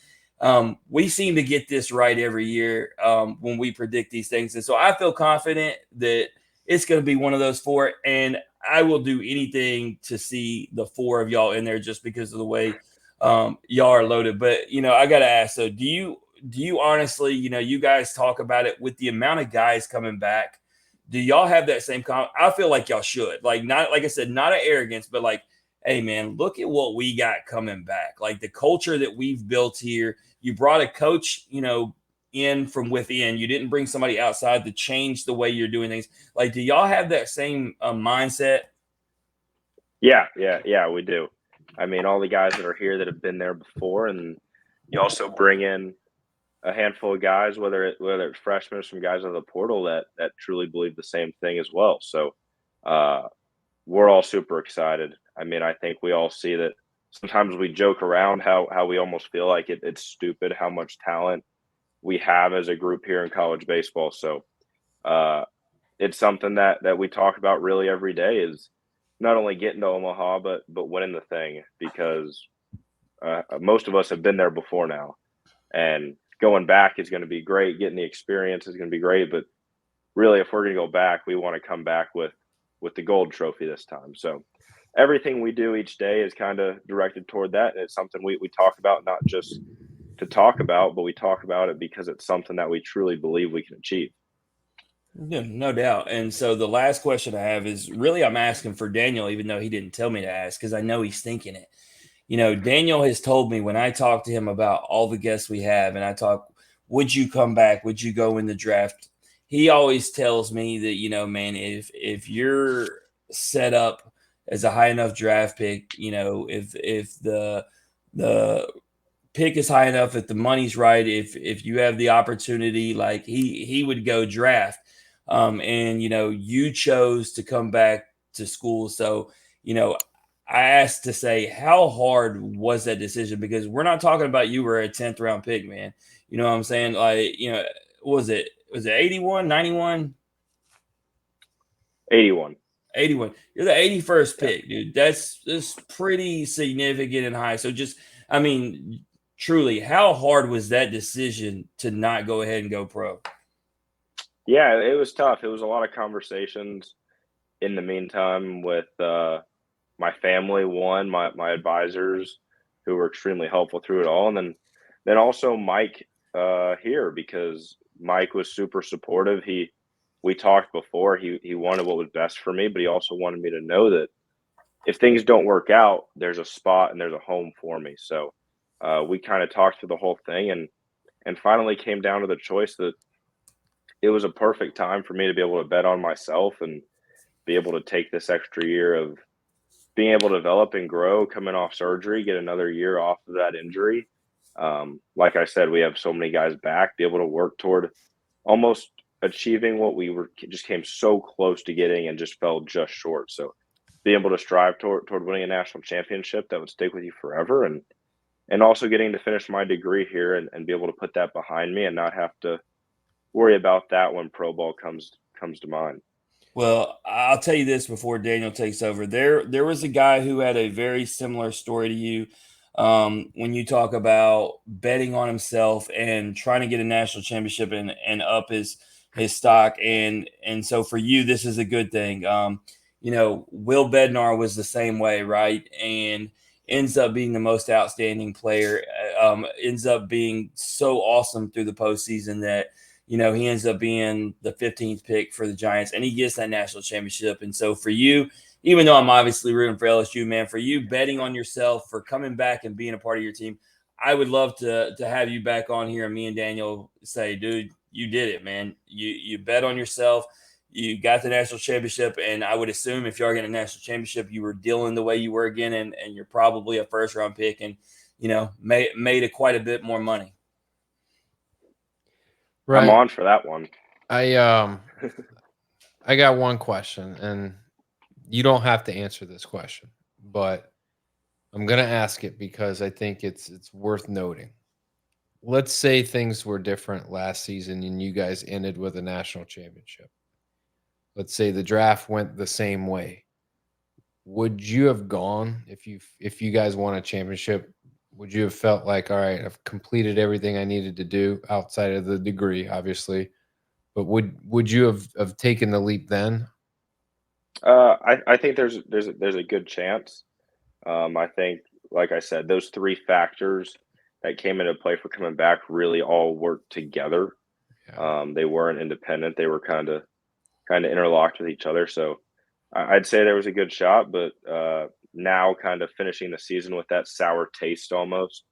We seem to get this right every year when we predict these things. And so I feel confident that it's going to be one of those 4. And I will do anything to see the 4 of y'all in there just because of the way y'all are loaded. But, I got to ask, so do you honestly, you guys talk about it with the amount of guys coming back. Do y'all have that same I feel like y'all should. Like, not like I said, not an arrogance, but like, hey, man, look at what we got coming back. Like the culture that we've built here. You brought a coach, in from within. You didn't bring somebody outside to change the way you're doing things. Like, do y'all have that same mindset? Yeah, we do. I mean, all the guys that are here that have been there before, and you also bring in a handful of guys, whether it's freshmen or some guys on the portal that truly believe the same thing as well. So we're all super excited. I mean, I think we all see that sometimes we joke around how we almost feel like it's stupid how much talent we have as a group here in college baseball. So it's something that we talk about really every day is not only getting to Omaha, but winning the thing, because most of us have been there before now. And going back is going to be great. Getting the experience is going to be great. But really, if we're going to go back, we want to come back with the gold trophy this time. So everything we do each day is kind of directed toward that. And it's something we talk about, not just to talk about, but we talk about it because it's something that we truly believe we can achieve. Yeah, no doubt. And so the last question I have is really I'm asking for Daniel, even though he didn't tell me to ask, because I know he's thinking it. Daniel has told me when I talk to him about all the guests we have and I talk, would you come back? Would you go in the draft? He always tells me that, man, if you're set up as a high enough draft pick, if the pick is high enough, if the money's right, if you have the opportunity, like he would go draft. And you chose to come back to school. So, I asked to say, how hard was that decision? Because we're not talking about you were a 10th round pick, man. You know what I'm saying? Like, what was it 81, 91? 81. 81. You're the 81st pick, dude. That's pretty significant and high. So just, I mean, truly, how hard was that decision to not go ahead and go pro? Yeah, it was tough. It was a lot of conversations in the meantime with my family, my advisors, who were extremely helpful through it all, and then also Mike here, because Mike was super supportive. We talked before. He wanted what was best for me, but he also wanted me to know that if things don't work out, there's a spot and there's a home for me. So we kind of talked through the whole thing, and finally came down to the choice that it was a perfect time for me to be able to bet on myself and be able to take this extra year of being able to develop and grow, coming off surgery, get another year off of that injury. Like I said, we have so many guys back, be able to work toward almost achieving what we just came so close to getting and just fell just short. So being able to strive toward winning a national championship that would stick with you forever, and also getting to finish my degree here and be able to put that behind me and not have to worry about that when pro ball comes to mind. Well, I'll tell you this before Daniel takes over. There was a guy who had a very similar story to you. When you talk about betting on himself and trying to get a national championship and up his stock, and so for you, this is a good thing. Will Bednar was the same way, right? And ends up being the most outstanding player. Ends up being so awesome through the postseason that he ends up being the 15th pick for the Giants, and he gets that national championship. And so for you, even though I'm obviously rooting for LSU, man, for you betting on yourself, for coming back and being a part of your team, I would love to have you back on here and me and Daniel say, dude, you did it, man. You bet on yourself. You got the national championship, and I would assume if you are getting a national championship, you were dealing the way you were again, and you're probably a first-round pick and, made quite a bit more money. Right. I'm on for that one. I got one question, and you don't have to answer this question, but I'm going to ask it because I think it's worth noting. Let's say things were different last season and you guys ended with a national championship. let's say the draft went the same way, would you have gone if you guys won a championship? Would you have felt like, all right, I've completed everything I needed to do outside of the degree, obviously, but would you have taken the leap then? I think there's a good chance. I think, like I said, those three factors that came into play for coming back really all worked together. Yeah. They weren't independent; they were kind of interlocked with each other. So I'd say there was a good shot, but now kind of finishing the season with that sour taste almost,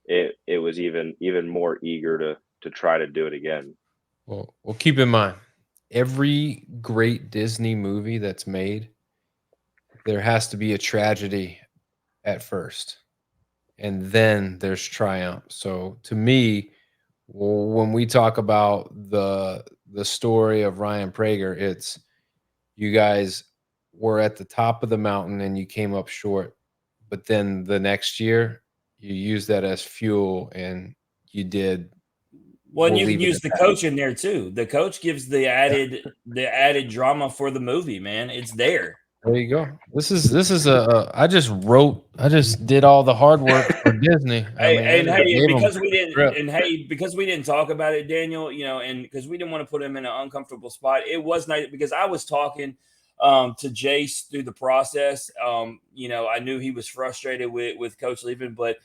it was even more eager to try to do it again. Well, keep in mind, every great Disney movie that's made, there has to be a tragedy at first, and then there's triumph. So to me, when we talk about the story of Ryan Prager, it's you guys were at the top of the mountain and you came up short, but then the next year you use that as fuel and you did. Well, and We'll you can leave it use at the that. coach in there too. The coach gives the added drama for the movie, man. It's there. There you go. This is I just did all the hard work for Disney. I mean, I Hey, and just hey, gave them script. because we didn't talk about it, Daniel, and because we didn't want to put him in an uncomfortable spot. It was nice because I was talking to Jace through the process. I knew he was frustrated with Coach leaving, but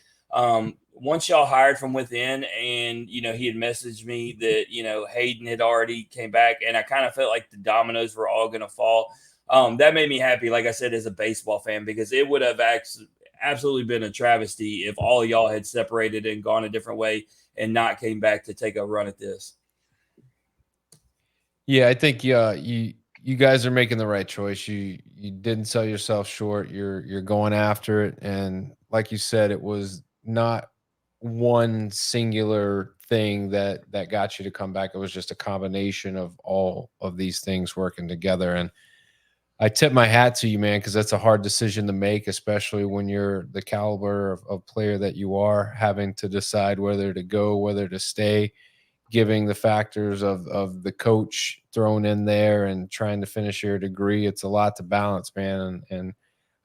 once y'all hired from within, and he had messaged me that Hayden had already came back, and I kind of felt like the dominoes were all going to fall. That made me happy, like I said, as a baseball fan, because it would have absolutely been a travesty if all of y'all had separated and gone a different way and not came back to take a run at this. Yeah, I think you guys are making the right choice. You didn't sell yourself short. You're going after it, and like you said, it was not one singular thing that got you to come back. It was just a combination of all of these things working together. And I tip my hat to you, man, because that's a hard decision to make, especially when you're the caliber of player that you are, having to decide whether to go, whether to stay, giving the factors of the coach thrown in there and trying to finish your degree. It's a lot to balance, man. And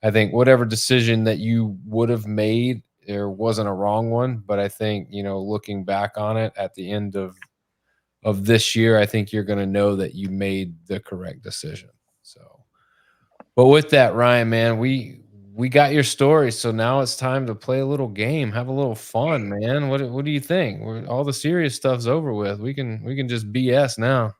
I think whatever decision that you would have made, there wasn't a wrong one. But I think, looking back on it at the end of this year, I think you're going to know that you made the correct decision. So. But with that, Ryan, man, we got your story, so now it's time to play a little game, have a little fun, man. What do you think? All the serious stuff's over with. We can just BS now.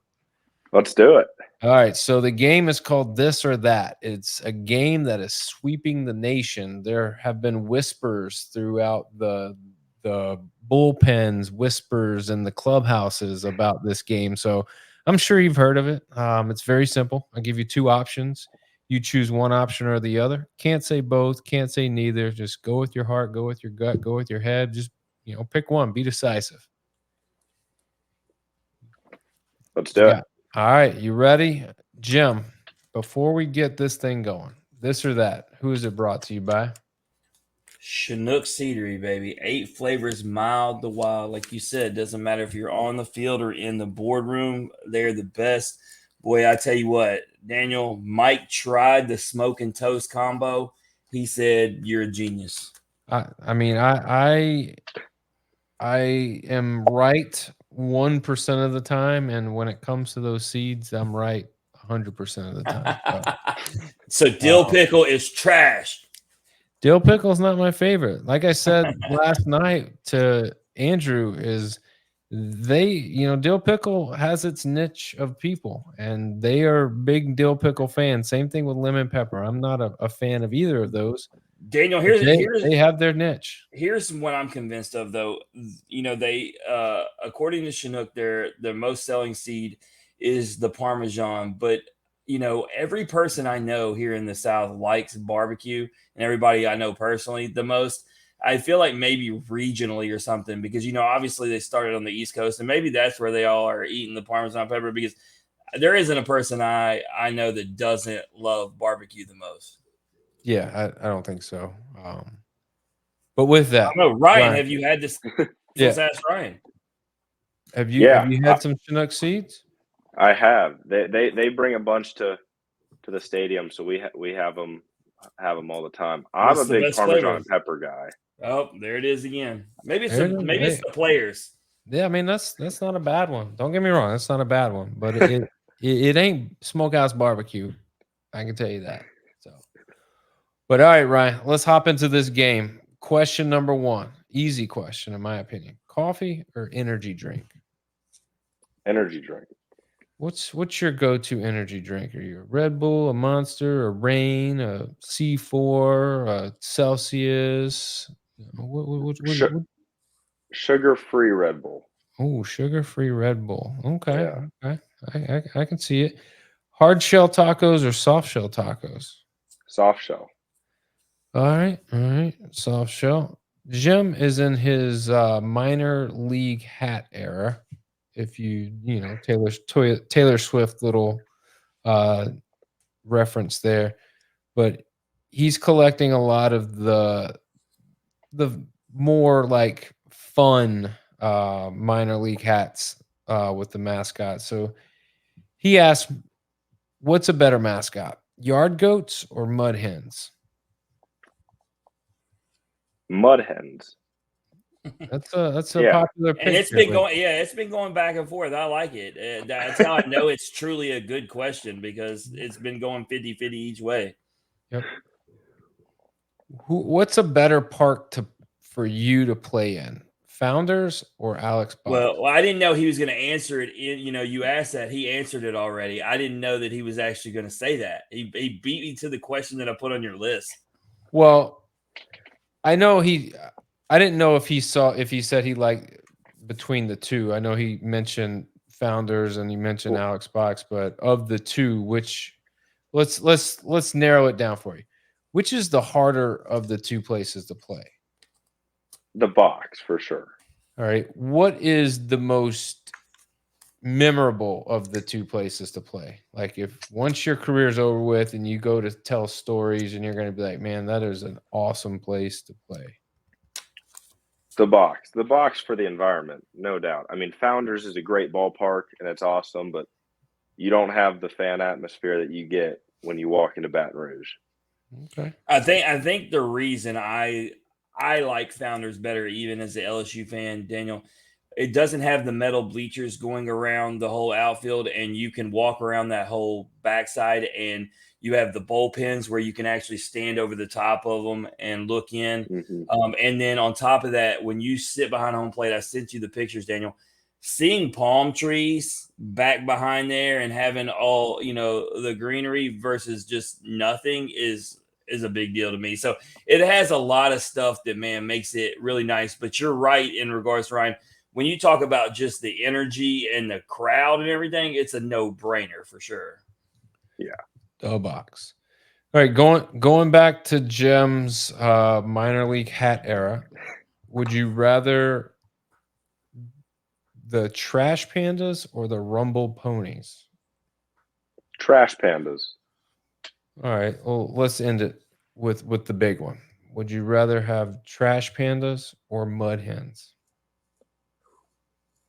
Let's do it. All right, so the game is called This or That. It's a game that is sweeping the nation. There have been whispers throughout the bullpens, whispers in the clubhouses about this game. So I'm sure you've heard of it. It's very simple. I'll give you two options. You choose one option or the other. Can't say both, can't say neither. Just go with your heart, go with your gut, go with your head. Just, pick one. Be decisive. Let's do it. All right, you ready? Jim, before we get this thing going, this or that, who is it brought to you by? Chinook Seedery, baby. 8 flavors, mild to wild. Like you said, doesn't matter if you're on the field or in the boardroom, they're the best. Boy, I tell you what, Daniel, Mike tried the smoke and toast combo. He said, "You're a genius." I mean, I am right 1% of the time, and when it comes to those seeds, I'm right 100% of the time. So dill pickle is trash. Dill pickle's not my favorite. Like I said last night to Andrew, is dill pickle has its niche of people, and they are big dill pickle fans. Same thing with lemon pepper. I'm not a fan of either of those. Daniel, they have their niche. Here's what I'm convinced of, though. They according to Chinook, their most selling seed is the Parmesan, but every person I know here in the South likes barbecue, and everybody I know personally the most. I feel like maybe regionally or something, because obviously they started on the East Coast, and maybe that's where they all are eating the Parmesan pepper, because there isn't a person I know that doesn't love barbecue the most. Yeah, I don't think so. But with that, Ryan, have you had this? Yeah. Let's ask Ryan. Have you had some Chinook seeds? I have. They bring a bunch to the stadium, so we have them all the time. I'm What's a the big best Parmesan flavor? and pepper guy. Oh, there it is again. Maybe it's There the it is. maybe it's Hey, the players. yeah, I mean that's not a bad one. Don't get me wrong, that's not a bad one, but it ain't Smokehouse Barbecue. I can tell you that. So, but all right, Ryan, let's hop into this game. Question number one, easy question in my opinion: coffee or energy drink? Energy drink. What's your go-to energy drink? Are you a Red Bull, a Monster, a Rain, a C4, a Celsius? What? Sugar-free Red Bull. Oh, sugar-free Red Bull. Okay, Yeah. okay. I can see it. Hard shell tacos or soft shell tacos? Soft shell. All right, all right. Soft shell. Jim is in his minor league hat era. If you know Taylor Swift little uh, reference there, but he's collecting a lot of the more like fun minor league hats with the mascot. So he asked, "What's a better mascot, yard goats or mud hens?" Mud hens. That's a Yeah. popular And pick there, but it's been going back and forth. I like it. That's how I know it's truly a good question because it's been going 50-50 each way. yep. What's a better park for you to play in, Founders or Alex Box? Well, I didn't know he was going to answer it. You asked that. He answered it already. I didn't know that he was actually going to say that. He beat me to the question that I put on your list. Well, I know I didn't know if he said he liked between the two. I know he mentioned Founders and he mentioned Cool. Alex Box, but of the two, which let's narrow it down for you. Which is the harder of the two places to play? The box for sure. All right. What is the most memorable of the two places to play? Like if once your career's over with and you go to tell stories and you're going to be like, man, that is an awesome place to play. The box for the environment, no doubt. I mean, Founders is a great ballpark and it's awesome, but you don't have the fan atmosphere that you get when you walk into Baton Rouge. Okay. I think the reason I like Founders better, even as an LSU fan, Daniel, it doesn't have the metal bleachers going around the whole outfield, and you can walk around that whole backside, and you have the bullpens where you can actually stand over the top of them and look in. Mm-hmm. And then on top of that, when you sit behind home plate, I sent you the pictures, Daniel. Seeing palm trees back behind there and having all the greenery versus just nothing is a big deal to me. So it has a lot of stuff that makes it really nice. But you're right in regards to Ryan. When you talk about just the energy and the crowd and everything, it's a no-brainer for sure. Yeah. The box. All right, going back to Jim's minor league hat era, would you rather the Trash Pandas or the Rumble Ponies? Trash Pandas. All right, well, let's end it with the big one. Would you rather have Trash Pandas or Mud Hens?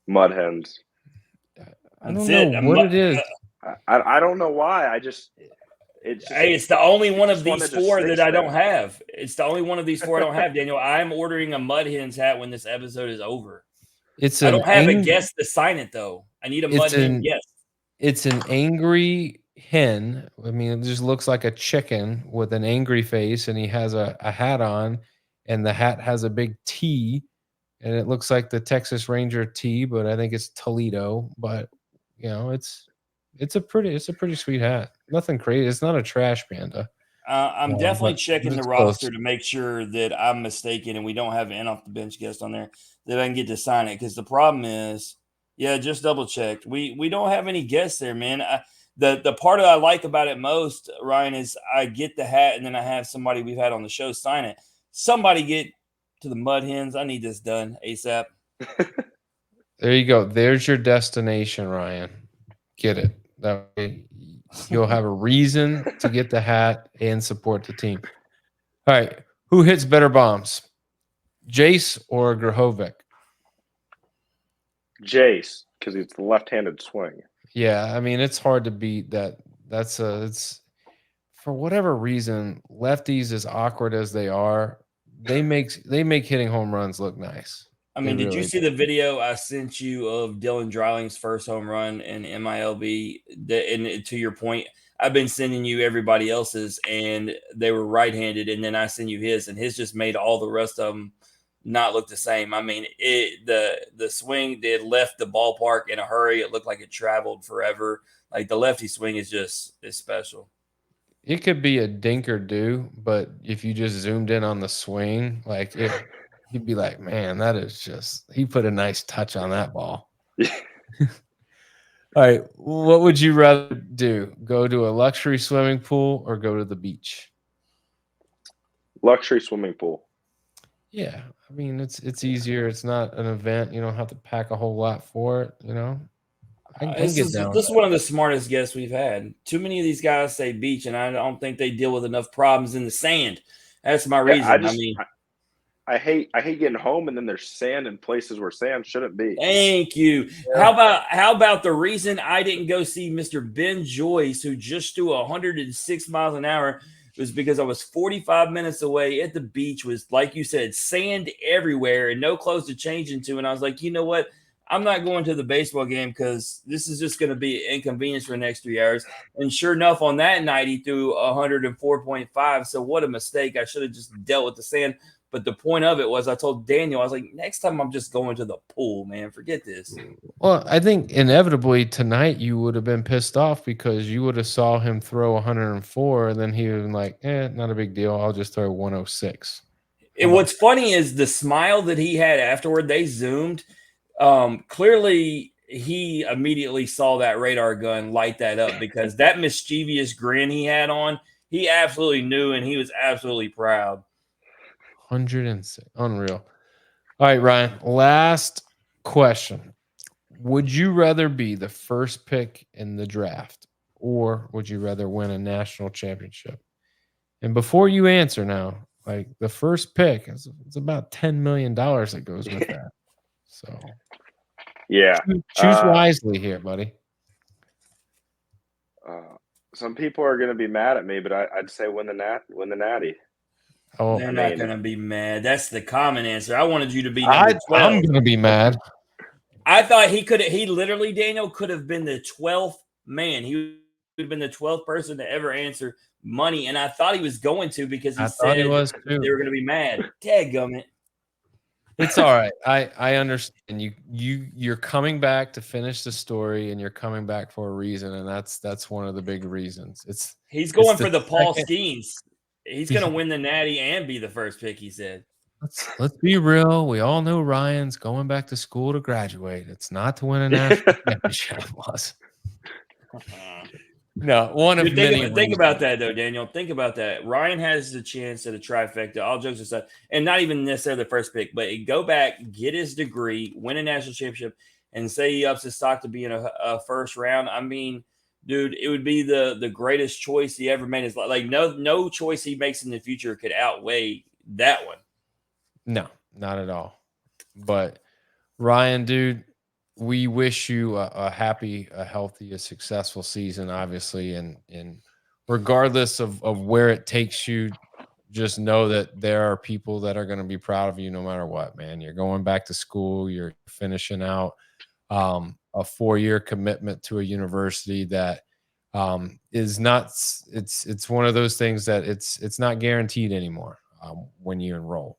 Mud hens. I don't know what it is. I don't know why. It's the only one of these four that I don't there. have. It's the only one of these four I don't have, Daniel. I'm ordering a Mud Hens hat when this episode is over. I don't have a guest to sign it though. I need a Mud Hen guest. It's an angry hen. I mean, it just looks like a chicken with an angry face, and he has a hat on, and the hat has a big T, and it looks like the Texas Ranger T, but I think it's Toledo. But it's a pretty sweet hat. Nothing crazy. It's not a trash panda. I'm definitely checking the it's roster close. to make sure that I'm mistaken and we don't have an off the bench guest on there that I can get to sign it. Because the problem is, just double checked. We don't have any guests there, man. The part that I like about it most, Ryan, is I get the hat and then I have somebody we've had on the show sign it. Somebody get to the Mud Hens. I need this done ASAP. There you go. There's your destination, Ryan. Get it. That way you'll have a reason to get the hat and support the team. All right. Who hits better bombs? Jace or Grahovic? Jace, because it's the left-handed swing. Yeah, I mean it's hard to beat that. It's for whatever reason, lefties as awkward as they are, they make hitting home runs look nice. I They mean, did you really see do. the video I sent you of Dylan Dryling's first home run in MILB? And to your point, I've been sending you everybody else's, and they were right-handed, and then I send you his, and his just made all the rest of them not look the same. I mean, the swing did left the ballpark in a hurry. It looked like it traveled forever. Like the lefty swing is special. It could be a dink or do, but if you just zoomed in on the swing, you'd be like, man, that is just he put a nice touch on that ball. All right, what would you rather do? Go to a luxury swimming pool or go to the beach? Luxury swimming pool. Yeah, I mean it's easier. It's not an event. You don't have to pack a whole lot for it. I can This get is down with this is that. one of the smartest guests we've had. Too many of these guys say beach, and I don't think they deal with enough problems in the sand. That's my Yeah, reason. I mean, I hate getting home and then there's sand in places where sand shouldn't be. thank you. Yeah. How about the reason I didn't go see Mr. Ben Joyce, who just threw 106 miles an hour, was because I was 45 minutes away at the beach, was like you said, sand everywhere and no clothes to change into. And I was like, you know what? I'm not going to the baseball game because this is just going to be an inconvenience for the next 3 hours. And sure enough, on that night, he threw 104.5. So what a mistake. I should have just dealt with the sand. But the point of it was I told Daniel, I was like, next time I'm just going to the pool, man. Forget this. Well, I think inevitably tonight you would have been pissed off because you would have saw him throw 104 and then he would have been like, not a big deal. I'll just throw 106. And Come on. what's funny is the smile that he had afterward, they zoomed. Clearly, he immediately saw that radar gun light that up because that mischievous grin he had on, he absolutely knew and he was absolutely proud. 106. Unreal. All right, Ryan. Last question. Would you rather be the first pick in the draft or would you rather win a national championship? And before you answer now, like the first pick, it's about $10 million that goes with that. So Yeah. choose wisely here, buddy. Some people are going to be mad at me, but I'd say win the natty. Oh, They're not going to be mad. That's the common answer. I wanted you to be number 12. I'm going to be mad. I thought he literally, Daniel, could have been the 12th man. He would have been the 12th person to ever answer money. And I thought he was going to because he said he was they too. were going to be mad. Dadgummit. It's all right. I understand you're coming back to finish the story and you're coming back for a reason. And that's one of the big reasons. He's going for the the Paul second- Skeens. He's going to win the natty and be the first pick, he said. Let's be real. We all know Ryan's going back to school to graduate. It's not to win a national championship. No, one of many. Think about that, though, Daniel. Think about that. Ryan has the chance at a trifecta, all jokes aside, and not even necessarily the first pick, but go back, get his degree, win a national championship, and say he ups his stock to be in a first round. I mean, dude, it would be the greatest choice he ever made in his life. Like, no choice he makes in the future could outweigh that one. No, not at all. But Ryan, dude, we wish you a happy, a healthy, a successful season, obviously. And regardless of where it takes you, just know that there are people that are going to be proud of you no matter what, man. You're going back to school. You're finishing out a 4-year commitment to a university that is not, it's one of those things that it's not guaranteed anymore when you enroll.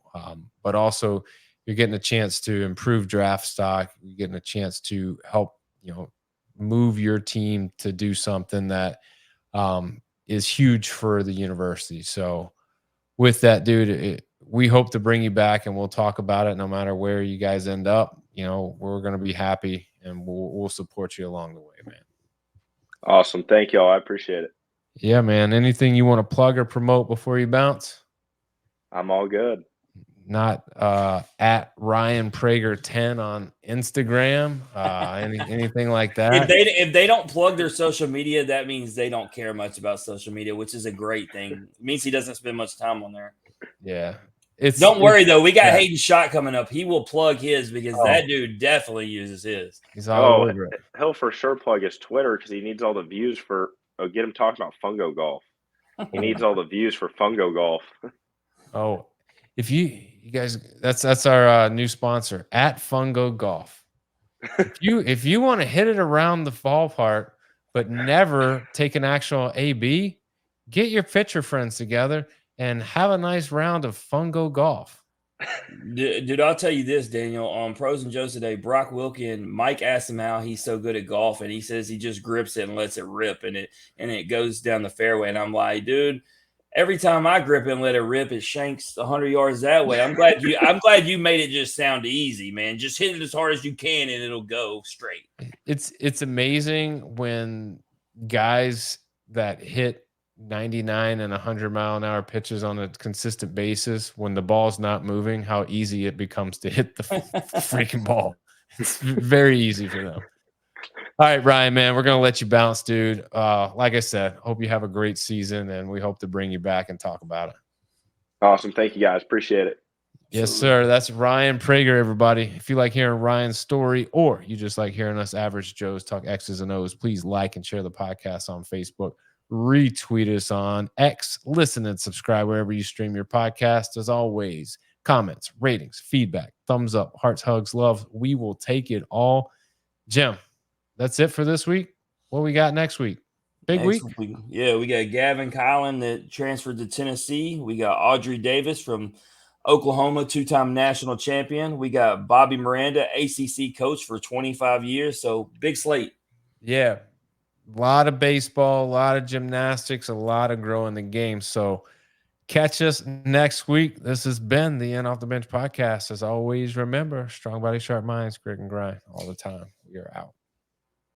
But also you're getting a chance to improve draft stock. You're getting a chance to help, move your team to do something that is huge for the university. So with that, dude, we hope to bring you back and we'll talk about it no matter where you guys end up. We're going to be happy and we'll support you along the way, man. Awesome. Thank y'all. I appreciate it. Yeah, man. Anything you want to plug or promote before you bounce? I'm all good. Not at Ryan Prager 10 on Instagram, anything like that. If they don't plug their social media, that means they don't care much about social media, which is a great thing. It means he doesn't spend much time on there. Yeah. Don't worry though, we got yeah. Hayden Schott coming up. He will plug his because that dude definitely uses his. He's all over it. He'll for sure plug his Twitter because he needs all the views for. Get him talking about fungo golf. He needs all the views for fungo golf. Oh, if you guys, that's our new sponsor at Fungo Golf. If you want to hit it around the ballpark, but never take an actual AB, get your pitcher friends together and have a nice round of Fungo Golf. Dude, I'll tell you this, Daniel. On Pros and Joes today, Brock Wilkin, Mike asked him how he's so good at golf, and he says he just grips it and lets it rip, and it goes down the fairway. And I'm like, dude, every time I grip it and let it rip, it shanks 100 yards that way. I'm glad you made it just sound easy, man. Just hit it as hard as you can, and it'll go straight. It's amazing when guys that hit 99 and 100-mile-an-hour pitches on a consistent basis, when the ball's not moving, how easy it becomes to hit the freaking ball. It's very easy for them. All right, Ryan, man, we're going to let you bounce, dude. Like I said, hope you have a great season, and we hope to bring you back and talk about it. Awesome. Thank you, guys. Appreciate it. Yes, sir. That's Ryan Prager, everybody. If you like hearing Ryan's story or you just like hearing us average Joes talk X's and O's, please like and share the podcast on Facebook. Retweet us on X. Listen and subscribe wherever you stream your podcast. As always, comments, ratings, feedback, thumbs up, hearts, hugs, love. We will take it all. Jim, that's it for this week. What we got next week? Big week. Yeah, we got Gavin Kylan that transferred to Tennessee. We got Audrey Davis from Oklahoma, two-time national champion. We got Bobby Miranda, ACC coach for 25 years. So big slate. Yeah. A lot of baseball, a lot of gymnastics, a lot of growing the game. So catch us next week. This has been the Off the Bench podcast. As always, remember, strong body, sharp minds, grit and grind all the time. We are out.